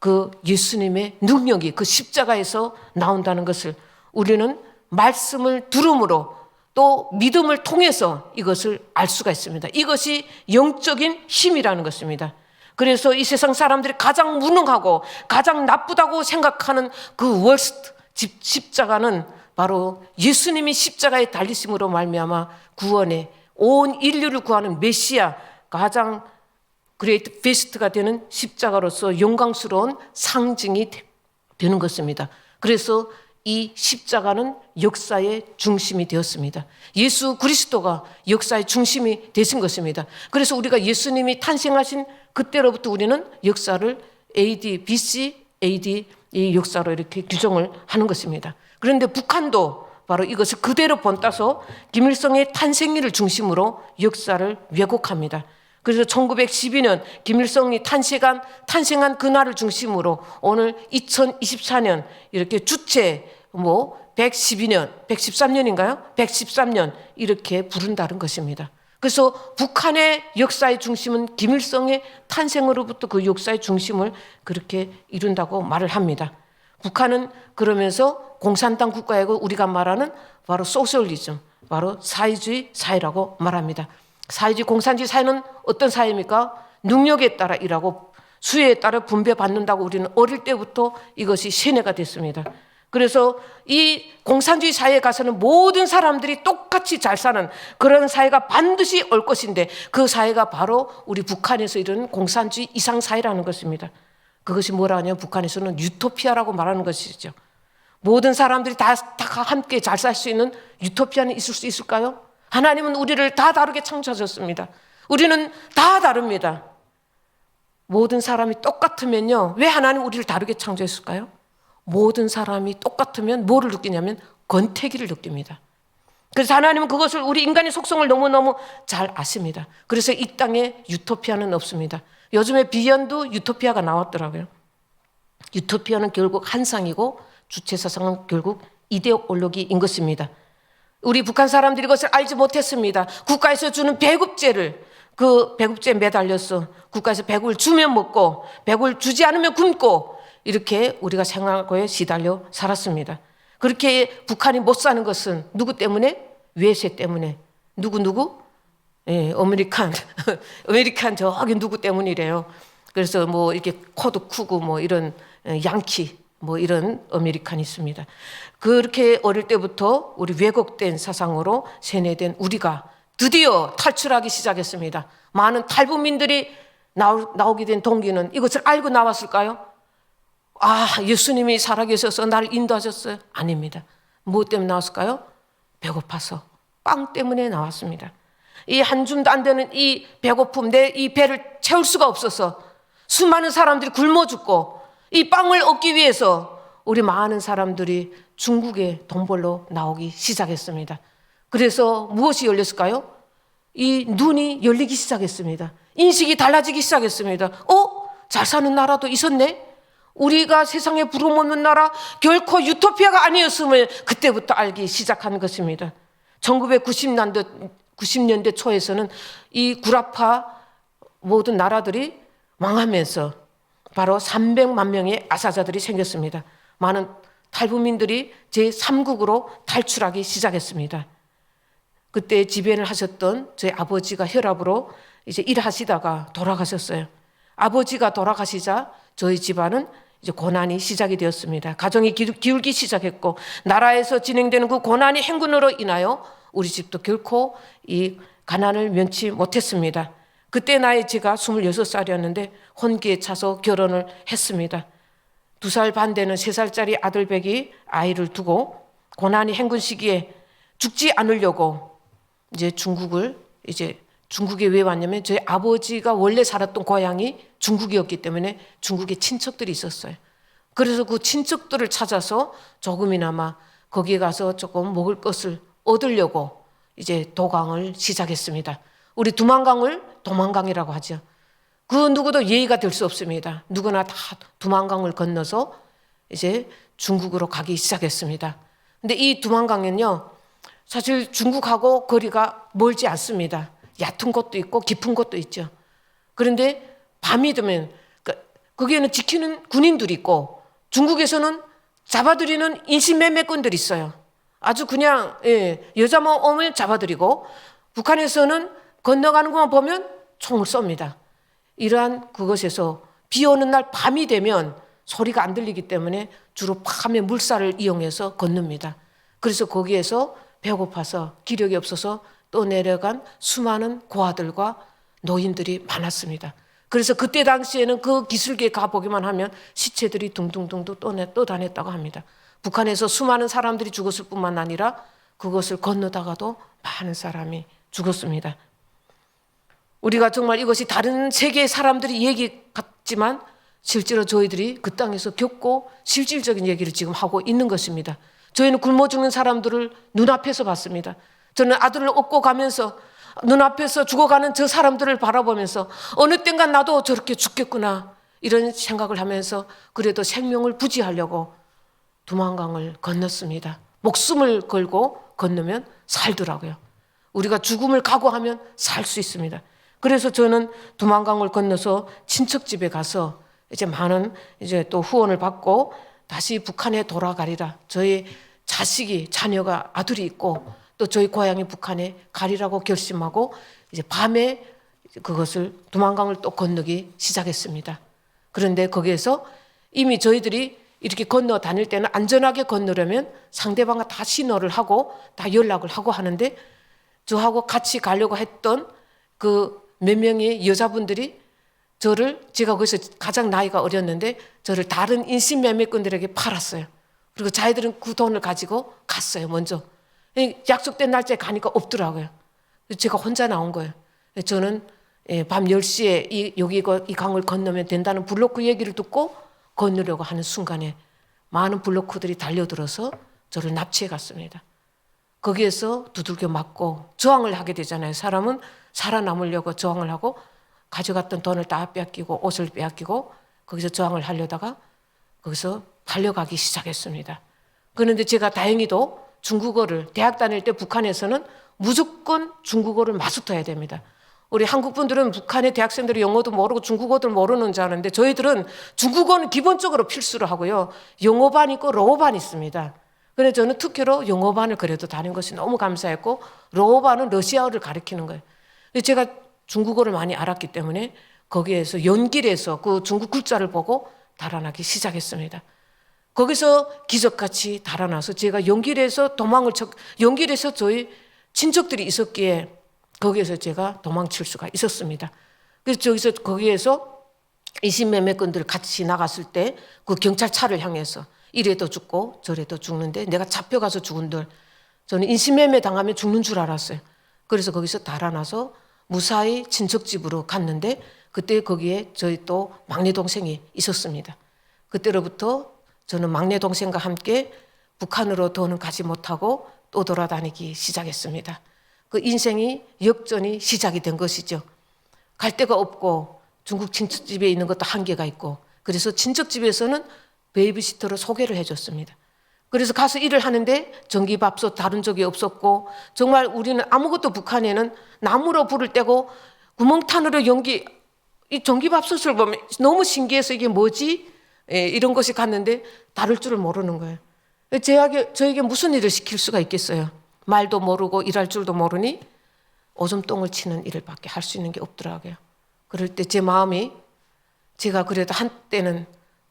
[SPEAKER 2] 그 예수님의 능력이 그 십자가에서 나온다는 것을 우리는 말씀을 들음으로 또 믿음을 통해서 이것을 알 수가 있습니다. 이것이 영적인 힘이라는 것입니다. 그래서 이 세상 사람들이 가장 무능하고 가장 나쁘다고 생각하는 그 월스트 십자가는 바로 예수님이 십자가에 달리심으로 말미암아 구원의 온 인류를 구하는 메시아 가장 그레이트 베스트가 되는 십자가로서 영광스러운 상징이 되는 것입니다. 그래서 이 십자가는 역사의 중심이 되었습니다. 예수 그리스도가 역사의 중심이 되신 것입니다. 그래서 우리가 예수님이 탄생하신 그때로부터 우리는 역사를 AD, BC, AD 이 역사로 이렇게 규정을 하는 것입니다. 그런데 북한도 바로 이것을 그대로 본따서 김일성의 탄생일을 중심으로 역사를 왜곡합니다. 그래서 1912년 김일성이 탄생한 그날을 중심으로 오늘 2024년 이렇게 주체 112년, 113년인가요? 113년 이렇게 부른다는 것입니다. 그래서 북한의 역사의 중심은 김일성의 탄생으로부터 그 역사의 중심을 그렇게 이룬다고 말을 합니다. 북한은 그러면서 공산당 국가이고 우리가 말하는 바로 소셜리즘, 바로 사회주의 사회라고 말합니다. 사회주의 공산주의 사회는 어떤 사회입니까? 능력에 따라 일하고 수요에 따라 분배받는다고 우리는 어릴 때부터 이것이 세뇌가 됐습니다. 그래서 이 공산주의 사회에 가서는 모든 사람들이 똑같이 잘 사는 그런 사회가 반드시 올 것인데, 그 사회가 바로 우리 북한에서 이루는 공산주의 이상 사회라는 것입니다. 그것이 뭐라 하냐면 북한에서는 유토피아라고 말하는 것이죠. 모든 사람들이 다 함께 잘 살 수 있는 유토피아는 있을 수 있을까요? 하나님은 우리를 다 다르게 창조하셨습니다. 우리는 다 다릅니다. 모든 사람이 똑같으면요, 왜 하나님 우리를 다르게 창조했을까요? 모든 사람이 똑같으면 뭐를 느끼냐면 권태기를 느낍니다. 그래서 하나님은 그것을, 우리 인간의 속성을 너무너무 잘 아십니다. 그래서 이 땅에 유토피아는 없습니다. 요즘에 비연도 유토피아가 나왔더라고요. 유토피아는 결국 한상이고 주체사상은 결국 이데올로기인 것입니다. 우리 북한 사람들이 그것을 알지 못했습니다. 국가에서 주는 배급제를, 그 배급제에 매달렸어. 국가에서 배급을 주면 먹고 배급을 주지 않으면 굶고, 이렇게 우리가 생활고에 시달려 살았습니다. 그렇게 북한이 못 사는 것은 누구 때문에? 외세 때문에. 누구? 예, 아메리칸 저기 누구 때문이래요. 그래서 뭐 이렇게 코도 크고 뭐 이런 양키 뭐 이런 아메리칸이 있습니다. 그렇게 어릴 때부터 우리 왜곡된 사상으로 세뇌된 우리가 드디어 탈출하기 시작했습니다. 많은 탈북민들이 나오게 된 동기는 이것을 알고 나왔을까요? 예수님이 살아계셔서 나를 인도하셨어요? 아닙니다. 무엇 때문에 나왔을까요? 배고파서, 빵 때문에 나왔습니다. 이 한 줌도 안 되는 이 배고픔, 내 이 배를 채울 수가 없어서 수많은 사람들이 굶어 죽고, 이 빵을 얻기 위해서 우리 많은 사람들이 중국에 돈 벌러 나오기 시작했습니다. 그래서 무엇이 열렸을까요? 이 눈이 열리기 시작했습니다. 인식이 달라지기 시작했습니다. 잘 사는 나라도 있었네? 우리가 세상에 부름없는 나라, 결코 유토피아가 아니었음을 그때부터 알기 시작한 것입니다. 1990년대 초에서는 이 구라파 모든 나라들이 망하면서 바로 300만 명의 아사자들이 생겼습니다. 많은 탈북민들이 제3국으로 탈출하기 시작했습니다. 그때 지배를 하셨던 저희 아버지가 혈압으로 이제 일하시다가 돌아가셨어요. 아버지가 돌아가시자 저희 집안은 이제 고난이 시작이 되었습니다. 가정이 기울기 시작했고, 나라에서 진행되는 그 고난의 행군으로 인하여 우리 집도 결코 이 가난을 면치 못했습니다. 그때 나이 제가 26살이었는데 혼기에 차서 결혼을 했습니다. 2살 반 되는 3살짜리 아들백이 아이를 두고 고난이 행군 시기에 죽지 않으려고 이제 중국에 왜 왔냐면, 저희 아버지가 원래 살았던 고향이 중국이었기 때문에 중국에 친척들이 있었어요. 그래서 그 친척들을 찾아서 조금이나마 거기에 가서 조금 먹을 것을 얻으려고 이제 도강을 시작했습니다. 우리 두만강을 도만강이라고 하죠. 그 누구도 예의가 될 수 없습니다. 누구나 다 두만강을 건너서 이제 중국으로 가기 시작했습니다. 근데 이 두만강은요, 사실 중국하고 거리가 멀지 않습니다. 얕은 곳도 있고 깊은 곳도 있죠. 그런데 밤이 되면 거기에는 지키는 군인들이 있고, 중국에서는 잡아들이는 인신매매꾼들이 있어요. 아주 그냥 여자만 오면 잡아들이고, 북한에서는 건너가는 것만 보면 총을 쏩니다. 이러한 그것에서 비 오는 날 밤이 되면 소리가 안 들리기 때문에 주로 밤에 물살을 이용해서 건넙니다. 그래서 거기에서 배고파서 기력이 없어서 또 내려간 수많은 고아들과 노인들이 많았습니다. 그래서 그때 당시에는 그 기슭에 가보기만 하면 시체들이 둥둥둥둥 또 다녔다고 합니다. 북한에서 수많은 사람들이 죽었을 뿐만 아니라 그것을 건너다가도 많은 사람이 죽었습니다. 우리가 정말 이것이 다른 세계의 사람들이 얘기 같지만 실제로 저희들이 그 땅에서 겪고 실질적인 얘기를 지금 하고 있는 것입니다. 저희는 굶어 죽는 사람들을 눈앞에서 봤습니다. 저는 아들을 업고 가면서 눈앞에서 죽어가는 저 사람들을 바라보면서 어느 땐가 나도 저렇게 죽겠구나, 이런 생각을 하면서 그래도 생명을 부지하려고 두만강을 건넜습니다. 목숨을 걸고 건너면 살더라고요. 우리가 죽음을 각오하면 살 수 있습니다. 그래서 저는 두만강을 건너서 친척집에 가서 이제 많은 이제 또 후원을 받고 다시 북한에 돌아가리라. 저희 자녀가 아들이 있고 또 저희 고향이 북한에 가리라고 결심하고 이제 밤에 그것을 두만강을 또 건너기 시작했습니다. 그런데 거기에서 이미 저희들이 이렇게 건너 다닐 때는 안전하게 건너려면 상대방과 다 신호를 하고 다 연락을 하고 하는데 저하고 같이 가려고 했던 그 몇 명의 여자분들이 제가 거기서 가장 나이가 어렸는데 저를 다른 인신매매꾼들에게 팔았어요. 그리고 자기들은 그 돈을 가지고 갔어요. 먼저 약속된 날짜에 가니까 없더라고요. 제가 혼자 나온 거예요. 저는 밤 10시에 이 강을 건너면 된다는 블로크 얘기를 듣고 건너려고 하는 순간에 많은 블로크들이 달려들어서 저를 납치해 갔습니다. 거기에서 두들겨 맞고 저항을 하게 되잖아요. 사람은 살아남으려고 저항을 하고 가져갔던 돈을 다 빼앗기고 옷을 빼앗기고 거기서 저항을 하려다가 거기서 달려가기 시작했습니다. 그런데 제가 다행히도 중국어를 대학 다닐 때 북한에서는 무조건 중국어를 마스터해야 됩니다. 우리 한국 분들은 북한의 대학생들이 영어도 모르고 중국어도 모르는 줄 아는데 저희들은 중국어는 기본적으로 필수로 하고요. 영어반 있고 러어반 있습니다. 그래서 저는 특히로 영어반을 그래도 다닌 것이 너무 감사했고 러어반은 러시아어를 가르치는 거예요. 제가 중국어를 많이 알았기 때문에 거기에서 연길에서 그 중국 글자를 보고 달아나기 시작했습니다. 거기서 기적같이 달아나서 제가 연길에서 연길에서 저희 친척들이 있었기에 거기에서 제가 도망칠 수가 있었습니다. 그래서 거기에서 이신매매꾼들 같이 나갔을 때 그 경찰차를 향해서 이래도 죽고 저래도 죽는데 내가 잡혀가서 죽은들 저는 인신매매 당하면 죽는 줄 알았어요. 그래서 거기서 달아나서 무사히 친척 집으로 갔는데 그때 거기에 저희 또 막내 동생이 있었습니다. 그때로부터 저는 막내 동생과 함께 북한으로 더는 가지 못하고 또 돌아다니기 시작했습니다. 그 인생이 역전이 시작이 된 것이죠. 갈 데가 없고 중국 친척집에 있는 것도 한계가 있고 그래서 친척집에서는 베이비시터로 소개를 해줬습니다. 그래서 가서 일을 하는데 전기밥솥 다른 적이 없었고 정말 우리는 아무것도 북한에는 나무로 불을 떼고 구멍탄으로 이 전기밥솥을 보면 너무 신기해서 이게 뭐지? 이런 것이 갔는데 다룰 줄을 모르는 거예요. 저에게 무슨 일을 시킬 수가 있겠어요? 말도 모르고 일할 줄도 모르니 오줌똥을 치는 일을 밖에 할 수 있는 게 없더라고요. 그럴 때 제 마음이 제가 그래도 한때는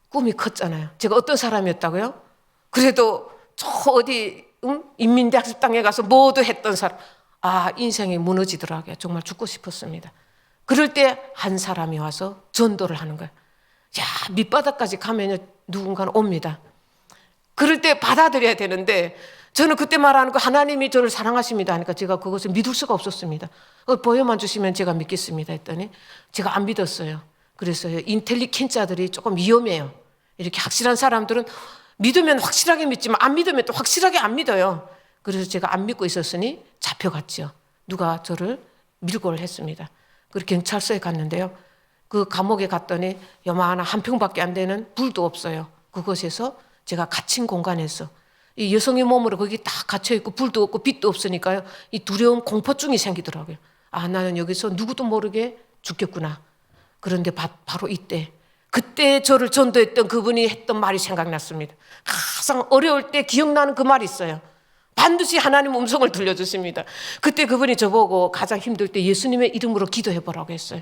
[SPEAKER 2] 꿈이 컸잖아요. 제가 어떤 사람이었다고요? 그래도 저 어디 인민대학습당에 가서 뭐도 했던 사람. 인생이 무너지더라고요. 정말 죽고 싶었습니다. 그럴 때 한 사람이 와서 전도를 하는 거예요. 밑바닥까지 가면 누군가는 옵니다. 그럴 때 받아들여야 되는데 저는 그때 말하는 거 하나님이 저를 사랑하십니다 하니까 제가 그것을 믿을 수가 없었습니다. 보여만 주시면 제가 믿겠습니다 했더니 제가 안 믿었어요. 그래서 인텔리켄자들이 조금 위험해요. 이렇게 확실한 사람들은 믿으면 확실하게 믿지만 안 믿으면 또 확실하게 안 믿어요. 그래서 제가 안 믿고 있었으니 잡혀갔죠. 누가 저를 밀고를 했습니다. 그리고 경찰서에 갔는데요. 그 감옥에 갔더니 요만한 한 평밖에 안 되는 불도 없어요. 그곳에서 제가 갇힌 공간에서 이 여성의 몸으로 거기 딱 갇혀있고 불도 없고 빛도 없으니까요. 이 두려움 공포증이 생기더라고요. 나는 여기서 누구도 모르게 죽겠구나. 그런데 바로 그때 저를 전도했던 그분이 했던 말이 생각났습니다. 항상 어려울 때 기억나는 그 말이 있어요. 반드시 하나님 음성을 들려주십니다. 그때 그분이 저보고 가장 힘들 때 예수님의 이름으로 기도해보라고 했어요.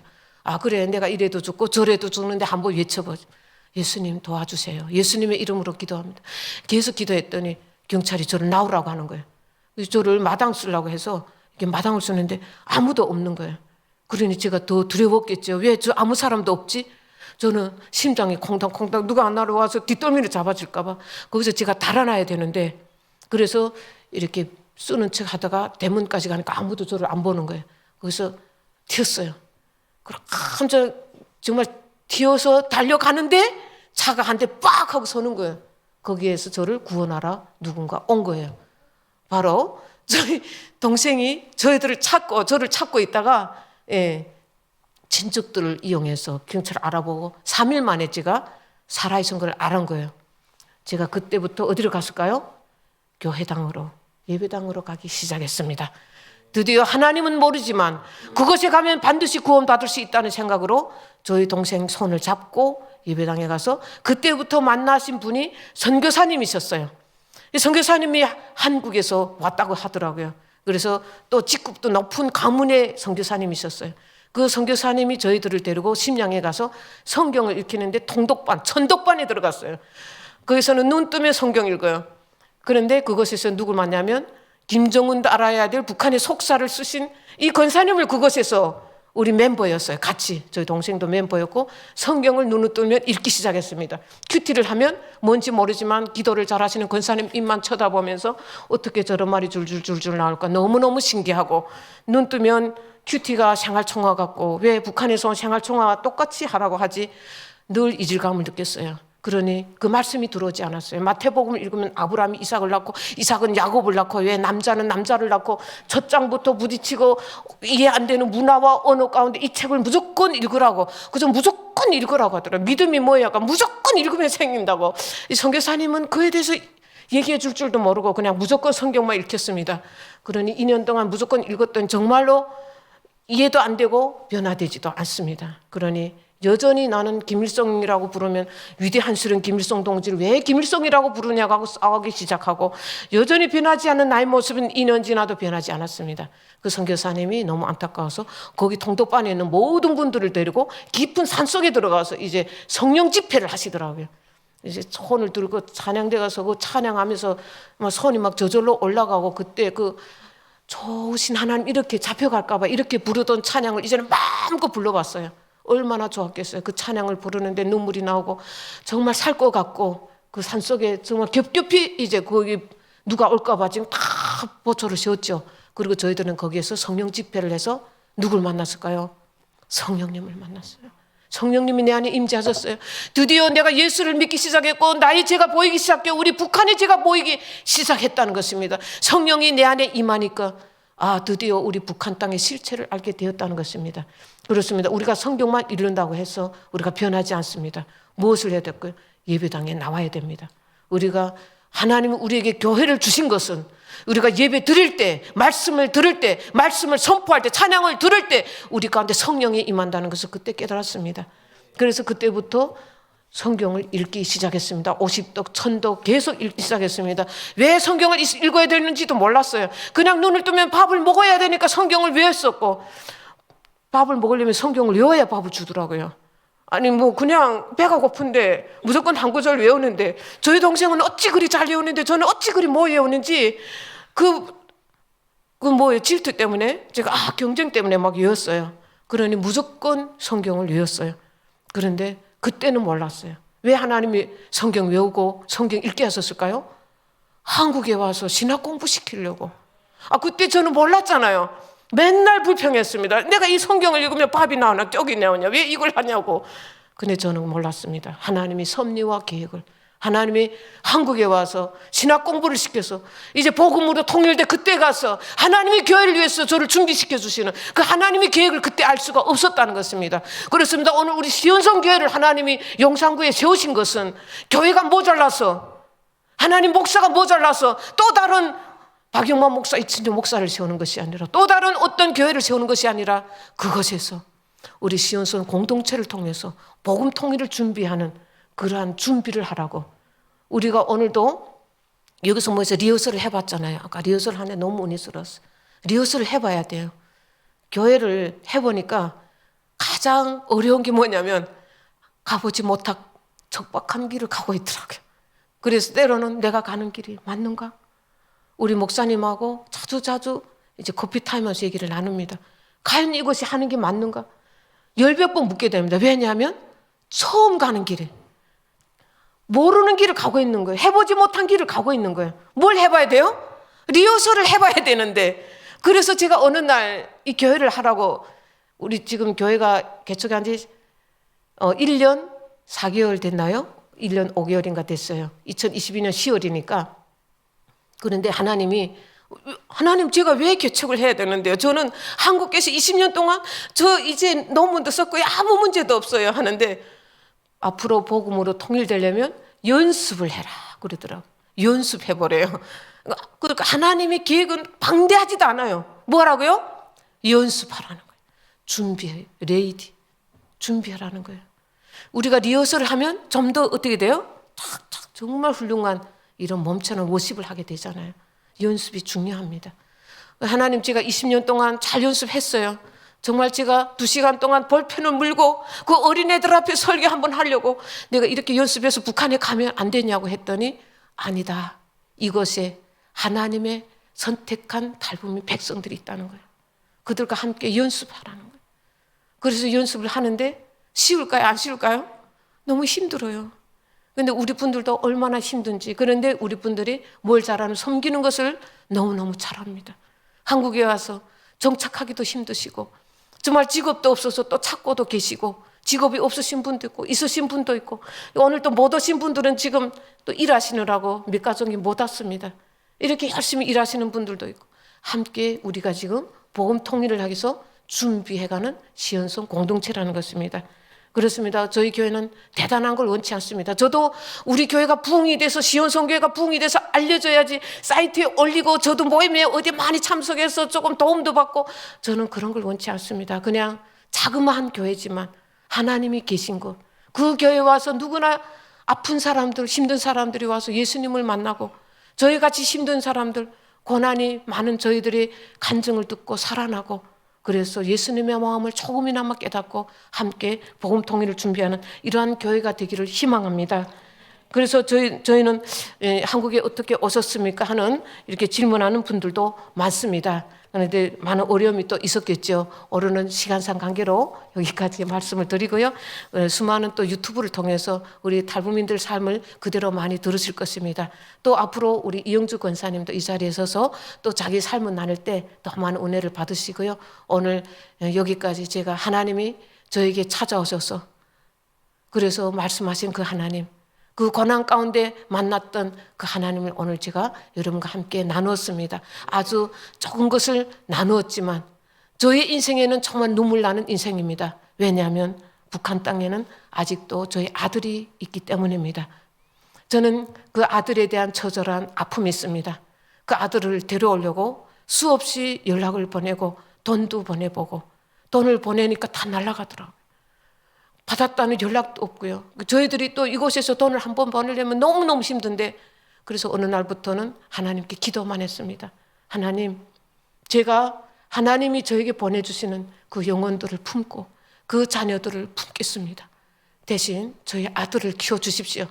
[SPEAKER 2] 그래 내가 이래도 죽고 저래도 죽는데 한번 외쳐보죠. 예수님 도와주세요. 예수님의 이름으로 기도합니다. 계속 기도했더니 경찰이 저를 나오라고 하는 거예요. 저를 마당 쓰려고 해서 이렇게 마당을 쓰는데 아무도 없는 거예요. 그러니 제가 더 두려웠겠죠. 왜 아무 사람도 없지? 저는 심장이 콩당콩당 누가 안 나로 와서 뒷덜미를 잡아줄까 봐 거기서 제가 달아나야 되는데 그래서 이렇게 쓰는 척 하다가 대문까지 가니까 아무도 저를 안 보는 거예요. 거기서 튀었어요. 그럼 정말 튀어서 달려가는데 차가 한 대 빡 하고 서는 거예요. 거기에서 저를 구원하라 누군가 온 거예요. 바로 저희 동생이 저희들을 저를 찾고 있다가 친척들을 이용해서 경찰을 알아보고 3일 만에 제가 살아있은 걸 알은 거예요. 제가 그때부터 어디로 갔을까요? 교회당으로 예배당으로 가기 시작했습니다. 드디어 하나님은 모르지만 그곳에 가면 반드시 구원받을 수 있다는 생각으로 저희 동생 손을 잡고 예배당에 가서 그때부터 만나신 분이 선교사님이셨어요. 선교사님이 한국에서 왔다고 하더라고요. 그래서 또 직급도 높은 가문의 선교사님이셨어요. 그 선교사님이 저희들을 데리고 심양에 가서 성경을 읽히는데 천독반에 들어갔어요. 거기서는 눈 뜨면 성경 읽어요. 그런데 그곳에서 누굴 만나면 김정은도 알아야 될 북한의 속사를 쓰신 이 권사님을 그곳에서 우리 멤버였어요. 같이 저희 동생도 멤버였고 성경을 눈을 뜨면 읽기 시작했습니다. 큐티를 하면 뭔지 모르지만 기도를 잘하시는 권사님 입만 쳐다보면서 어떻게 저런 말이 줄줄줄줄 나올까 너무너무 신기하고 눈 뜨면 큐티가 생활총화 같고 왜 북한에서 온 생활총화와 똑같이 하라고 하지 늘 이질감을 느꼈어요. 그러니 그 말씀이 들어오지 않았어요. 마태복음을 읽으면 아브라함이 이삭을 낳고 이삭은 야곱을 낳고 왜 남자는 남자를 낳고 첫 장부터 부딪히고 이해 안 되는 문화와 언어 가운데 이 책을 무조건 읽으라고 그저 무조건 읽으라고 하더라고요. 믿음이 뭐예요? 무조건 읽으면 생긴다고. 이 선교사님은 그에 대해서 얘기해 줄 줄도 모르고 그냥 무조건 성경만 읽혔습니다. 그러니 2년 동안 무조건 읽었던 정말로 이해도 안 되고 변화되지도 않습니다. 그러니 여전히 나는 김일성이라고 부르면 위대한 수령 김일성 동지를 왜 김일성이라고 부르냐고 하고 싸우기 시작하고 여전히 변하지 않는 나의 모습은 2년 지나도 변하지 않았습니다. 그 선교사님이 너무 안타까워서 거기 통독반에 있는 모든 분들을 데리고 깊은 산속에 들어가서 이제 성령 집회를 하시더라고요. 이제 손을 들고 찬양대 가서 그 찬양하면서 막 손이 막 저절로 올라가고 그때 그 좋으신 하나님 이렇게 잡혀갈까 봐 이렇게 부르던 찬양을 이제는 마음껏 불러봤어요. 얼마나 좋았겠어요. 그 찬양을 부르는데 눈물이 나오고 정말 살 것 같고 그 산속에 정말 겹겹이 이제 거기 누가 올까 봐 지금 다 보초를 세웠죠. 그리고 저희들은 거기에서 성령 집회를 해서 누굴 만났을까요? 성령님을 만났어요. 성령님이 내 안에 임재하셨어요. 드디어 내가 예수를 믿기 시작했고 나의 죄가 보이기 시작했고 우리 북한의 죄가 보이기 시작했다는 것입니다. 성령이 내 안에 임하니까 드디어 우리 북한 땅의 실체를 알게 되었다는 것입니다. 그렇습니다. 우리가 성경만 읽는다고 해서 우리가 변하지 않습니다. 무엇을 해야 될까요? 예배당에 나와야 됩니다. 우리가 하나님이 우리에게 교회를 주신 것은 우리가 예배 드릴 때, 말씀을 들을 때, 말씀을 선포할 때, 찬양을 들을 때 우리 가운데 성령이 임한다는 것을 그때 깨달았습니다. 그래서 그때부터 성경을 읽기 시작했습니다. 50독, 1000독 계속 읽기 시작했습니다. 왜 성경을 읽어야 되는지도 몰랐어요. 그냥 눈을 뜨면 밥을 먹어야 되니까 성경을 외웠었고 밥을 먹으려면 성경을 외워야 밥을 주더라고요. 아니 뭐 그냥 배가 고픈데 무조건 한 구절 외우는데 저희 동생은 어찌 그리 잘 외우는데 저는 어찌 그리 못 외우는지 그 뭐예요? 질투 때문에 제가 경쟁 때문에 막 외웠어요. 그러니 무조건 성경을 외웠어요. 그런데 그때는 몰랐어요. 왜 하나님이 성경 외우고 성경 읽게 하셨을까요? 한국에 와서 신학 공부 시키려고. 그때 저는 몰랐잖아요. 맨날 불평했습니다. 내가 이 성경을 읽으면 밥이 나오나 떡이 나오냐 왜 이걸 하냐고. 근데 저는 몰랐습니다. 하나님이 섭리와 계획을 하나님이 한국에 와서 신학 공부를 시켜서 이제 복음으로 통일돼 그때 가서 하나님이 교회를 위해서 저를 준비시켜 주시는 그 하나님의 계획을 그때 알 수가 없었다는 것입니다. 그렇습니다. 오늘 우리 시온성 교회를 하나님이 용산구에 세우신 것은 교회가 모자라서 하나님 목사가 모자라서 또 다른 박영만 목사, 이춘재 목사를 세우는 것이 아니라 또 다른 어떤 교회를 세우는 것이 아니라 그것에서 우리 시온성 공동체를 통해서 복음 통일을 준비하는 그러한 준비를 하라고. 우리가 오늘도 여기서 모여서 리허설을 해봤잖아요. 아까 리허설 하는데 너무 은혜스러웠어. 리허설을 해봐야 돼요. 교회를 해보니까 가장 어려운 게 뭐냐면 가보지 못한 척박한 길을 가고 있더라고요. 그래서 때로는 내가 가는 길이 맞는가? 우리 목사님하고 자주 이제 커피 타임하면서 얘기를 나눕니다. 과연 이것이 하는 게 맞는가? 10번 묻게 됩니다. 왜냐하면 처음 가는 길에 모르는 길을 가고 있는 거예요. 해보지 못한 길을 가고 있는 거예요. 뭘 해봐야 돼요? 리허설을 해봐야 되는데 그래서 제가 어느 날 이 교회를 하라고 우리 지금 교회가 개척한 지 1년 4개월 됐나요? 1년 5개월인가 됐어요. 2022년 10월이니까 그런데 하나님 제가 왜 개척을 해야 되는데요? 저는 한국에서 20년 동안 저 이제 논문도 썼고 아무 문제도 없어요 하는데 앞으로 복음으로 통일되려면 연습을 해라 그러더라고요. 연습해보래요. 그러니까 하나님의 계획은 방대하지도 않아요. 뭐라고요? 연습하라는 거예요. 준비해, 레이디. 준비하라는 거예요. 우리가 리허설을 하면 좀 더 어떻게 돼요? 탁탁 정말 훌륭한 이런 몸처럼 워십을 하게 되잖아요. 연습이 중요합니다. 하나님 제가 20년 동안 잘 연습했어요. 정말 제가 2시간 동안 볼펜을 물고 그 어린애들 앞에 설교 한번 하려고 내가 이렇게 연습해서 북한에 가면 안 되냐고 했더니 아니다. 이곳에 하나님의 선택한 탈북민 백성들이 있다는 거예요. 그들과 함께 연습하라는 거예요. 그래서 연습을 하는데 쉬울까요? 안 쉬울까요? 너무 힘들어요. 그런데 우리 분들도 얼마나 힘든지. 그런데 우리 분들이 뭘 잘하는, 섬기는 것을 너무너무 잘합니다. 한국에 와서 정착하기도 힘드시고 정말 직업도 없어서 또 찾고도 계시고 직업이 없으신 분도 있고 있으신 분도 있고 오늘 또 못 오신 분들은 지금 또 일하시느라고 몇 가정이 못 왔습니다. 이렇게 열심히 일하시는 분들도 있고 함께 우리가 지금 복음 통일을 하기 위해서 준비해가는 시연성 공동체라는 것입니다. 그렇습니다. 저희 교회는 대단한 걸 원치 않습니다. 저도 우리 교회가 부흥이 돼서 시온성 교회가 부흥이 돼서 알려져야지 사이트에 올리고 저도 모임에 어디 많이 참석해서 조금 도움도 받고 저는 그런 걸 원치 않습니다. 그냥 자그마한 교회지만 하나님이 계신 곳, 그 교회에 와서 누구나 아픈 사람들, 힘든 사람들이 와서 예수님을 만나고 저희같이 힘든 사람들, 고난이 많은 저희들이 간증을 듣고 살아나고 그래서 예수님의 마음을 조금이나마 깨닫고 함께 복음 통일을 준비하는 이러한 교회가 되기를 희망합니다. 그래서 저희는 한국에 어떻게 오셨습니까? 하는 이렇게 질문하는 분들도 많습니다. 그런데 많은 어려움이 또 있었겠죠. 오르는 시간상 관계로 여기까지 말씀을 드리고요. 수많은 또 유튜브를 통해서 우리 탈북민들 삶을 그대로 많이 들으실 것입니다. 또 앞으로 우리 이영주 권사님도 이 자리에 서서 또 자기 삶을 나눌 때 더 많은 은혜를 받으시고요. 오늘 여기까지 제가 하나님이 저에게 찾아오셔서 그래서 말씀하신 그 하나님, 그 고난 가운데 만났던 그 하나님을 오늘 제가 여러분과 함께 나누었습니다. 아주 적은 것을 나누었지만 저의 인생에는 정말 눈물 나는 인생입니다. 왜냐하면 북한 땅에는 아직도 저희 아들이 있기 때문입니다. 저는 그 아들에 대한 처절한 아픔이 있습니다. 그 아들을 데려오려고 수없이 연락을 보내고 돈도 보내보고 돈을 보내니까 다 날아가더라고요. 받았다는 연락도 없고요. 저희들이 또 이곳에서 돈을 한 번 보내려면 너무너무 힘든데 그래서 어느 날부터는 하나님께 기도만 했습니다. 하나님, 제가 하나님이 저에게 보내주시는 그 영혼들을 품고 그 자녀들을 품겠습니다. 대신 저희 아들을 키워주십시오.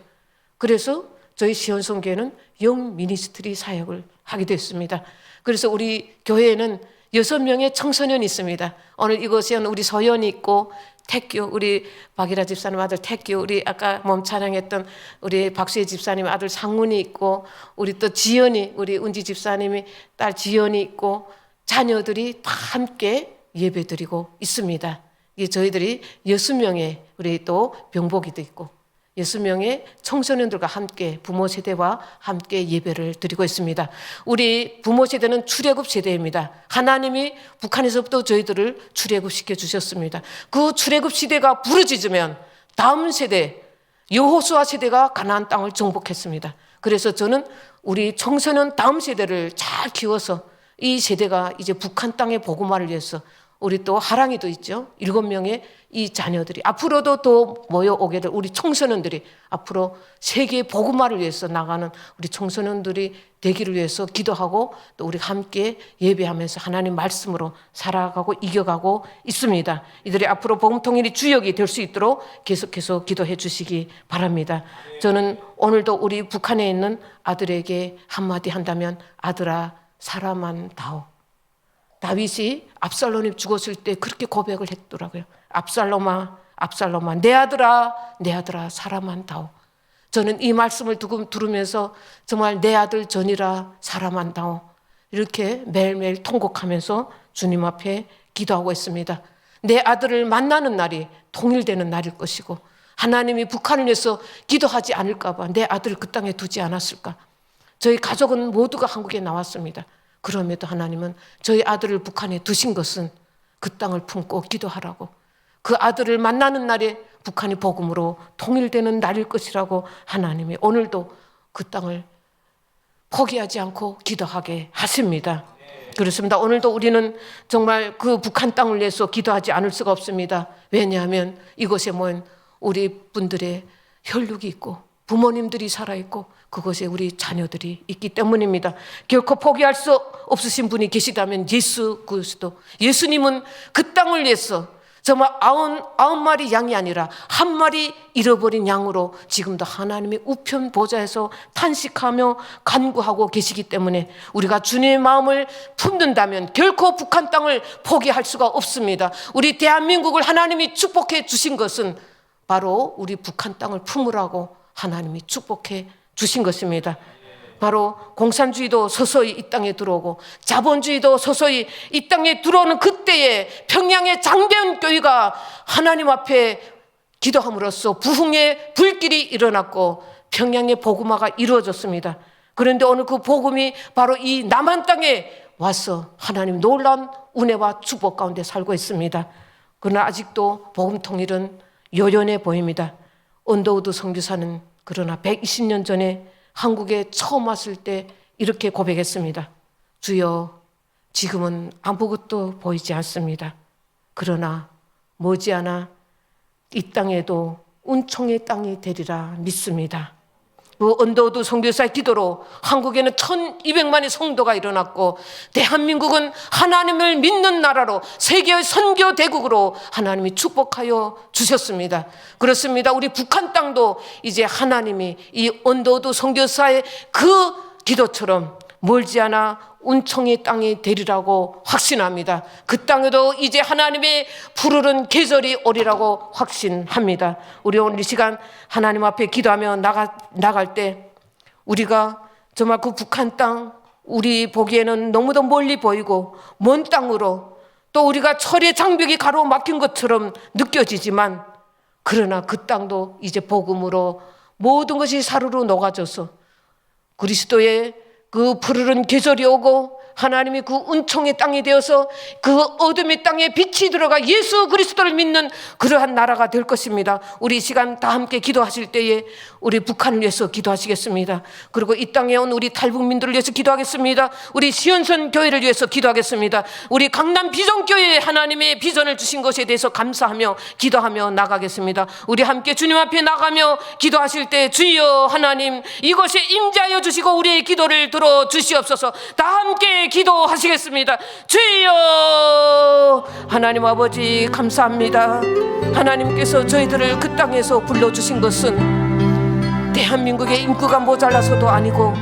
[SPEAKER 2] 그래서 저희 시온성교회는 영 미니스트리 사역을 하게 됐습니다. 그래서 우리 교회에는 6명의 청소년이 있습니다. 오늘 이곳에는 우리 서연이 있고 태규, 우리 박이라 집사님 아들 태규, 우리 아까 몸 찬양했던 우리 박수혜 집사님 아들 상문이 있고 우리 또 지연이, 우리 은지 집사님이 딸 지연이 있고 자녀들이 다 함께 예배드리고 있습니다. 이게 저희들이 6명의 우리 또 병복이도 있고 6명의 청소년들과 함께 부모 세대와 함께 예배를 드리고 있습니다. 우리 부모 세대는 출애굽 세대입니다. 하나님이 북한에서부터 저희들을 출애굽시켜 주셨습니다. 그 출애굽 시대가 부르짖으면 다음 세대 여호수아 세대가 가나안 땅을 정복했습니다. 그래서 저는 우리 청소년 다음 세대를 잘 키워서 이 세대가 이제 북한 땅의 복음화를 위해서 우리 또 하랑이도 있죠. 7명의 이 자녀들이 앞으로도 더 모여오게 될 우리 청소년들이 앞으로 세계의 복음화를 위해서 나가는 우리 청소년들이 되기를 위해서 기도하고 또 우리 함께 예배하면서 하나님 말씀으로 살아가고 이겨가고 있습니다. 이들이 앞으로 복음 통일이 주역이 될 수 있도록 계속해서 기도해 주시기 바랍니다. 저는 오늘도 우리 북한에 있는 아들에게 한마디 한다면 아들아 사람만 다오. 다윗이 압살롬이 죽었을 때 그렇게 고백을 했더라고요. 압살롬아, 압살롬아, 내 아들아 사람만 다오. 저는 이 말씀을 들으면서 정말 내 아들 전이라 사람만 다오. 이렇게 매일매일 통곡하면서 주님 앞에 기도하고 있습니다. 내 아들을 만나는 날이 통일되는 날일 것이고 하나님이 북한을 위해서 기도하지 않을까 봐 내 아들을 그 땅에 두지 않았을까. 저희 가족은 모두가 한국에 나왔습니다. 그럼에도 하나님은 저희 아들을 북한에 두신 것은 그 땅을 품고 기도하라고 그 아들을 만나는 날에 북한이 복음으로 통일되는 날일 것이라고 하나님이 오늘도 그 땅을 포기하지 않고 기도하게 하십니다. 그렇습니다. 오늘도 우리는 정말 그 북한 땅을 위해서 기도하지 않을 수가 없습니다. 왜냐하면 이곳에 모인 우리 분들의 혈육이 있고 부모님들이 살아있고 그것에 우리 자녀들이 있기 때문입니다. 결코 포기할 수 없으신 분이 계시다면 예수 그리스도, 예수님은 그 땅을 위해서 정말 99마리 양이 아니라 한 마리 잃어버린 양으로 지금도 하나님의 우편 보좌에서 탄식하며 간구하고 계시기 때문에 우리가 주님의 마음을 품는다면 결코 북한 땅을 포기할 수가 없습니다. 우리 대한민국을 하나님이 축복해 주신 것은 바로 우리 북한 땅을 품으라고 하나님이 축복해 주신 것입니다. 바로 공산주의도 서서히 이 땅에 들어오고 자본주의도 서서히 이 땅에 들어오는 그때에 평양의 장대현 교회가 하나님 앞에 기도함으로써 부흥의 불길이 일어났고 평양의 복음화가 이루어졌습니다. 그런데 오늘 그 복음이 바로 이 남한 땅에 와서 하나님 놀라운 은혜와 축복 가운데 살고 있습니다. 그러나 아직도 복음 통일은 요연해 보입니다. 언더우드 선교사는 그러나 120년 전에 한국에 처음 왔을 때 이렇게 고백했습니다. 주여, 지금은 아무것도 보이지 않습니다. 그러나 머지않아 이 땅에도 은총의 땅이 되리라 믿습니다. 그 언더우드 선교사의 기도로 한국에는 1200만의 성도가 일어났고 대한민국은 하나님을 믿는 나라로 세계의 선교 대국으로 하나님이 축복하여 주셨습니다. 그렇습니다. 우리 북한 땅도 이제 하나님이 이 언더우드 선교사의 그 기도처럼 멀지 않아 은총의 땅이 되리라고 확신합니다. 그 땅에도 이제 하나님의 푸르른 계절이 오리라고 확신합니다. 우리 오늘 이 시간 하나님 앞에 기도하며 나갈 때 우리가 정말 그 북한 땅 우리 보기에는 너무도 멀리 보이고 먼 땅으로 또 우리가 철의 장벽이 가로막힌 것처럼 느껴지지만 그러나 그 땅도 이제 복음으로 모든 것이 사르르 녹아져서 그리스도의 그 푸르른 계절이 오고 하나님이 그 은총의 땅이 되어서 그 어둠의 땅에 빛이 들어가 예수 그리스도를 믿는 그러한 나라가 될 것입니다. 우리 이 시간 다 함께 기도하실 때에 우리 북한을 위해서 기도하시겠습니다. 그리고 이 땅에 온 우리 탈북민들을 위해서 기도하겠습니다. 우리 시온선 교회를 위해서 기도하겠습니다. 우리 강남 비전교회에 하나님의 비전을 주신 것에 대해서 감사하며 기도하며 나가겠습니다. 우리 함께 주님 앞에 나가며 기도하실 때 주여 하나님 이것에 임재하여 주시고 우리의 기도를 들어주시옵소서. 다 함께 기도하시겠습니다. 주여 하나님 아버지 감사합니다. 하나님께서 저희들을 그 땅에서 불러주신 것은 대한민국의 인구가 모자라서도 아니고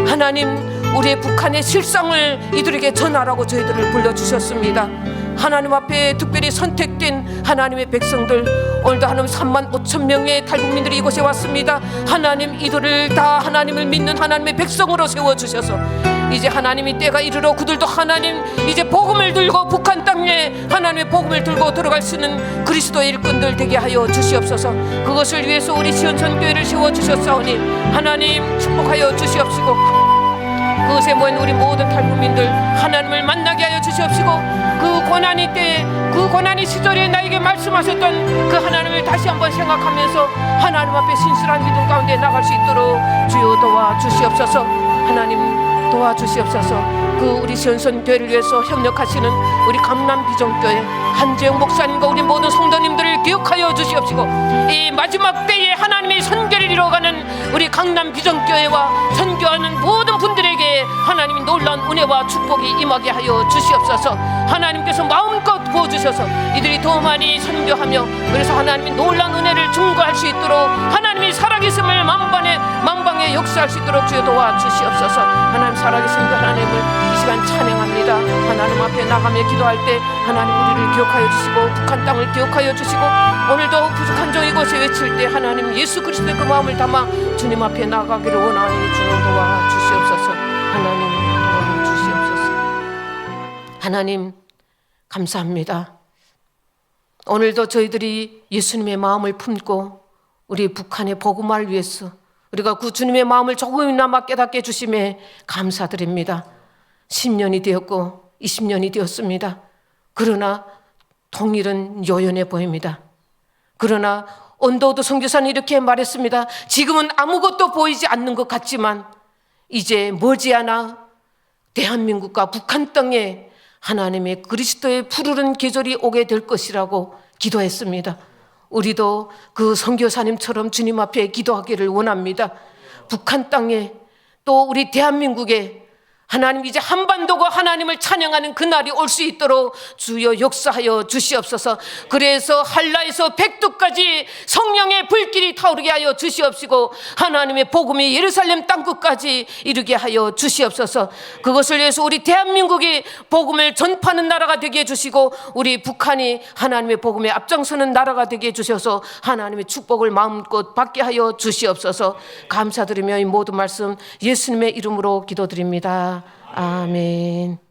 [SPEAKER 2] 하나님 우리의 북한의 실상을 이들에게 전하라고 저희들을 불러주셨습니다. 하나님 앞에 특별히 선택된 하나님의 백성들 오늘도 하나님 3만 5천 명의 탈북민들이 이곳에 왔습니다. 하나님 이들을 다 하나님을 믿는 하나님의 백성으로 세워주셔서 이제 하나님이 때가 이르러 그들도 하나님 이제 복음을 들고 북한 땅에 하나님의 복음을 들고 들어갈 수 있는 그리스도의 일꾼들 되게 하여 주시옵소서. 그것을 위해서 우리 시온선교회를 세워주셨사오니 하나님 축복하여 주시옵시고 그것에 모인 우리 모든 탈북민들 하나님을 만나게 하여 주시옵시고 그 고난이 때에 그 고난이 시절에 나에게 말씀하셨던 그 하나님을 다시 한번 생각하면서 하나님 앞에 신실한 믿음 가운데 나갈 수 있도록 주여 도와주시옵소서. 하나님 도와주시옵소서. 그 우리 시온선교회를 위해서 협력하시는 우리 강남 비전교회 한재영 목사님과 우리 모든 성도님들을 기억하여 주시옵시고 이 마지막 때에 하나님의 선교를 이루어가는 우리 강남 비전교회와 선교하는 모든 분들에게 하나님이 놀라운 은혜와 축복이 임하게 하여 주시옵소서. 하나님께서 마음껏 부어주셔서 이들이 더 많이 선교하며 그래서 하나님이 놀라운 은혜를 증거할 수 있도록 하나님이 살아계심을 만방에 역사할 수 있도록 주여 도와주시옵소서. 하나님 살아계신 그 하나님을 이 시간 찬양합니다. 하나님 앞에 나가며 기도할 때 하나님 우리를 기억하여 주시고 북한 땅을 기억하여 주시고 오늘도 부족한 종 이곳에 외칠 때 하나님 예수 그리스도의 그 마음을 담아 주님 앞에 나가기를 원하니 주여 도와주시옵소서. 하나님 도와주시옵소서. 하나님 감사합니다. 오늘도 저희들이 예수님의 마음을 품고 우리 북한의 복음화를 위해서 우리가 그 주님의 마음을 조금이나마 깨닫게 해주심에 감사드립니다. 10년이 되었고 20년이 되었습니다. 그러나 통일은 요연해 보입니다. 그러나 언더우드 선교사는 이렇게 말했습니다. 지금은 아무것도 보이지 않는 것 같지만 이제 머지않아 대한민국과 북한 땅에 하나님의 그리스도의 푸르른 계절이 오게 될 것이라고 기도했습니다. 우리도 그 선교사님처럼 주님 앞에 기도하기를 원합니다. 북한 땅에 또 우리 대한민국에 하나님 이제 한반도가 하나님을 찬양하는 그날이 올 수 있도록 주여 역사하여 주시옵소서. 그래서 한라에서 백두까지 성령의 불길이 타오르게 하여 주시옵시고 하나님의 복음이 예루살렘 땅끝까지 이르게 하여 주시옵소서. 그것을 위해서 우리 대한민국이 복음을 전파하는 나라가 되게 해주시고 우리 북한이 하나님의 복음에 앞장서는 나라가 되게 해주셔서 하나님의 축복을 마음껏 받게 하여 주시옵소서. 감사드리며 이 모든 말씀 예수님의 이름으로 기도드립니다. 아멘.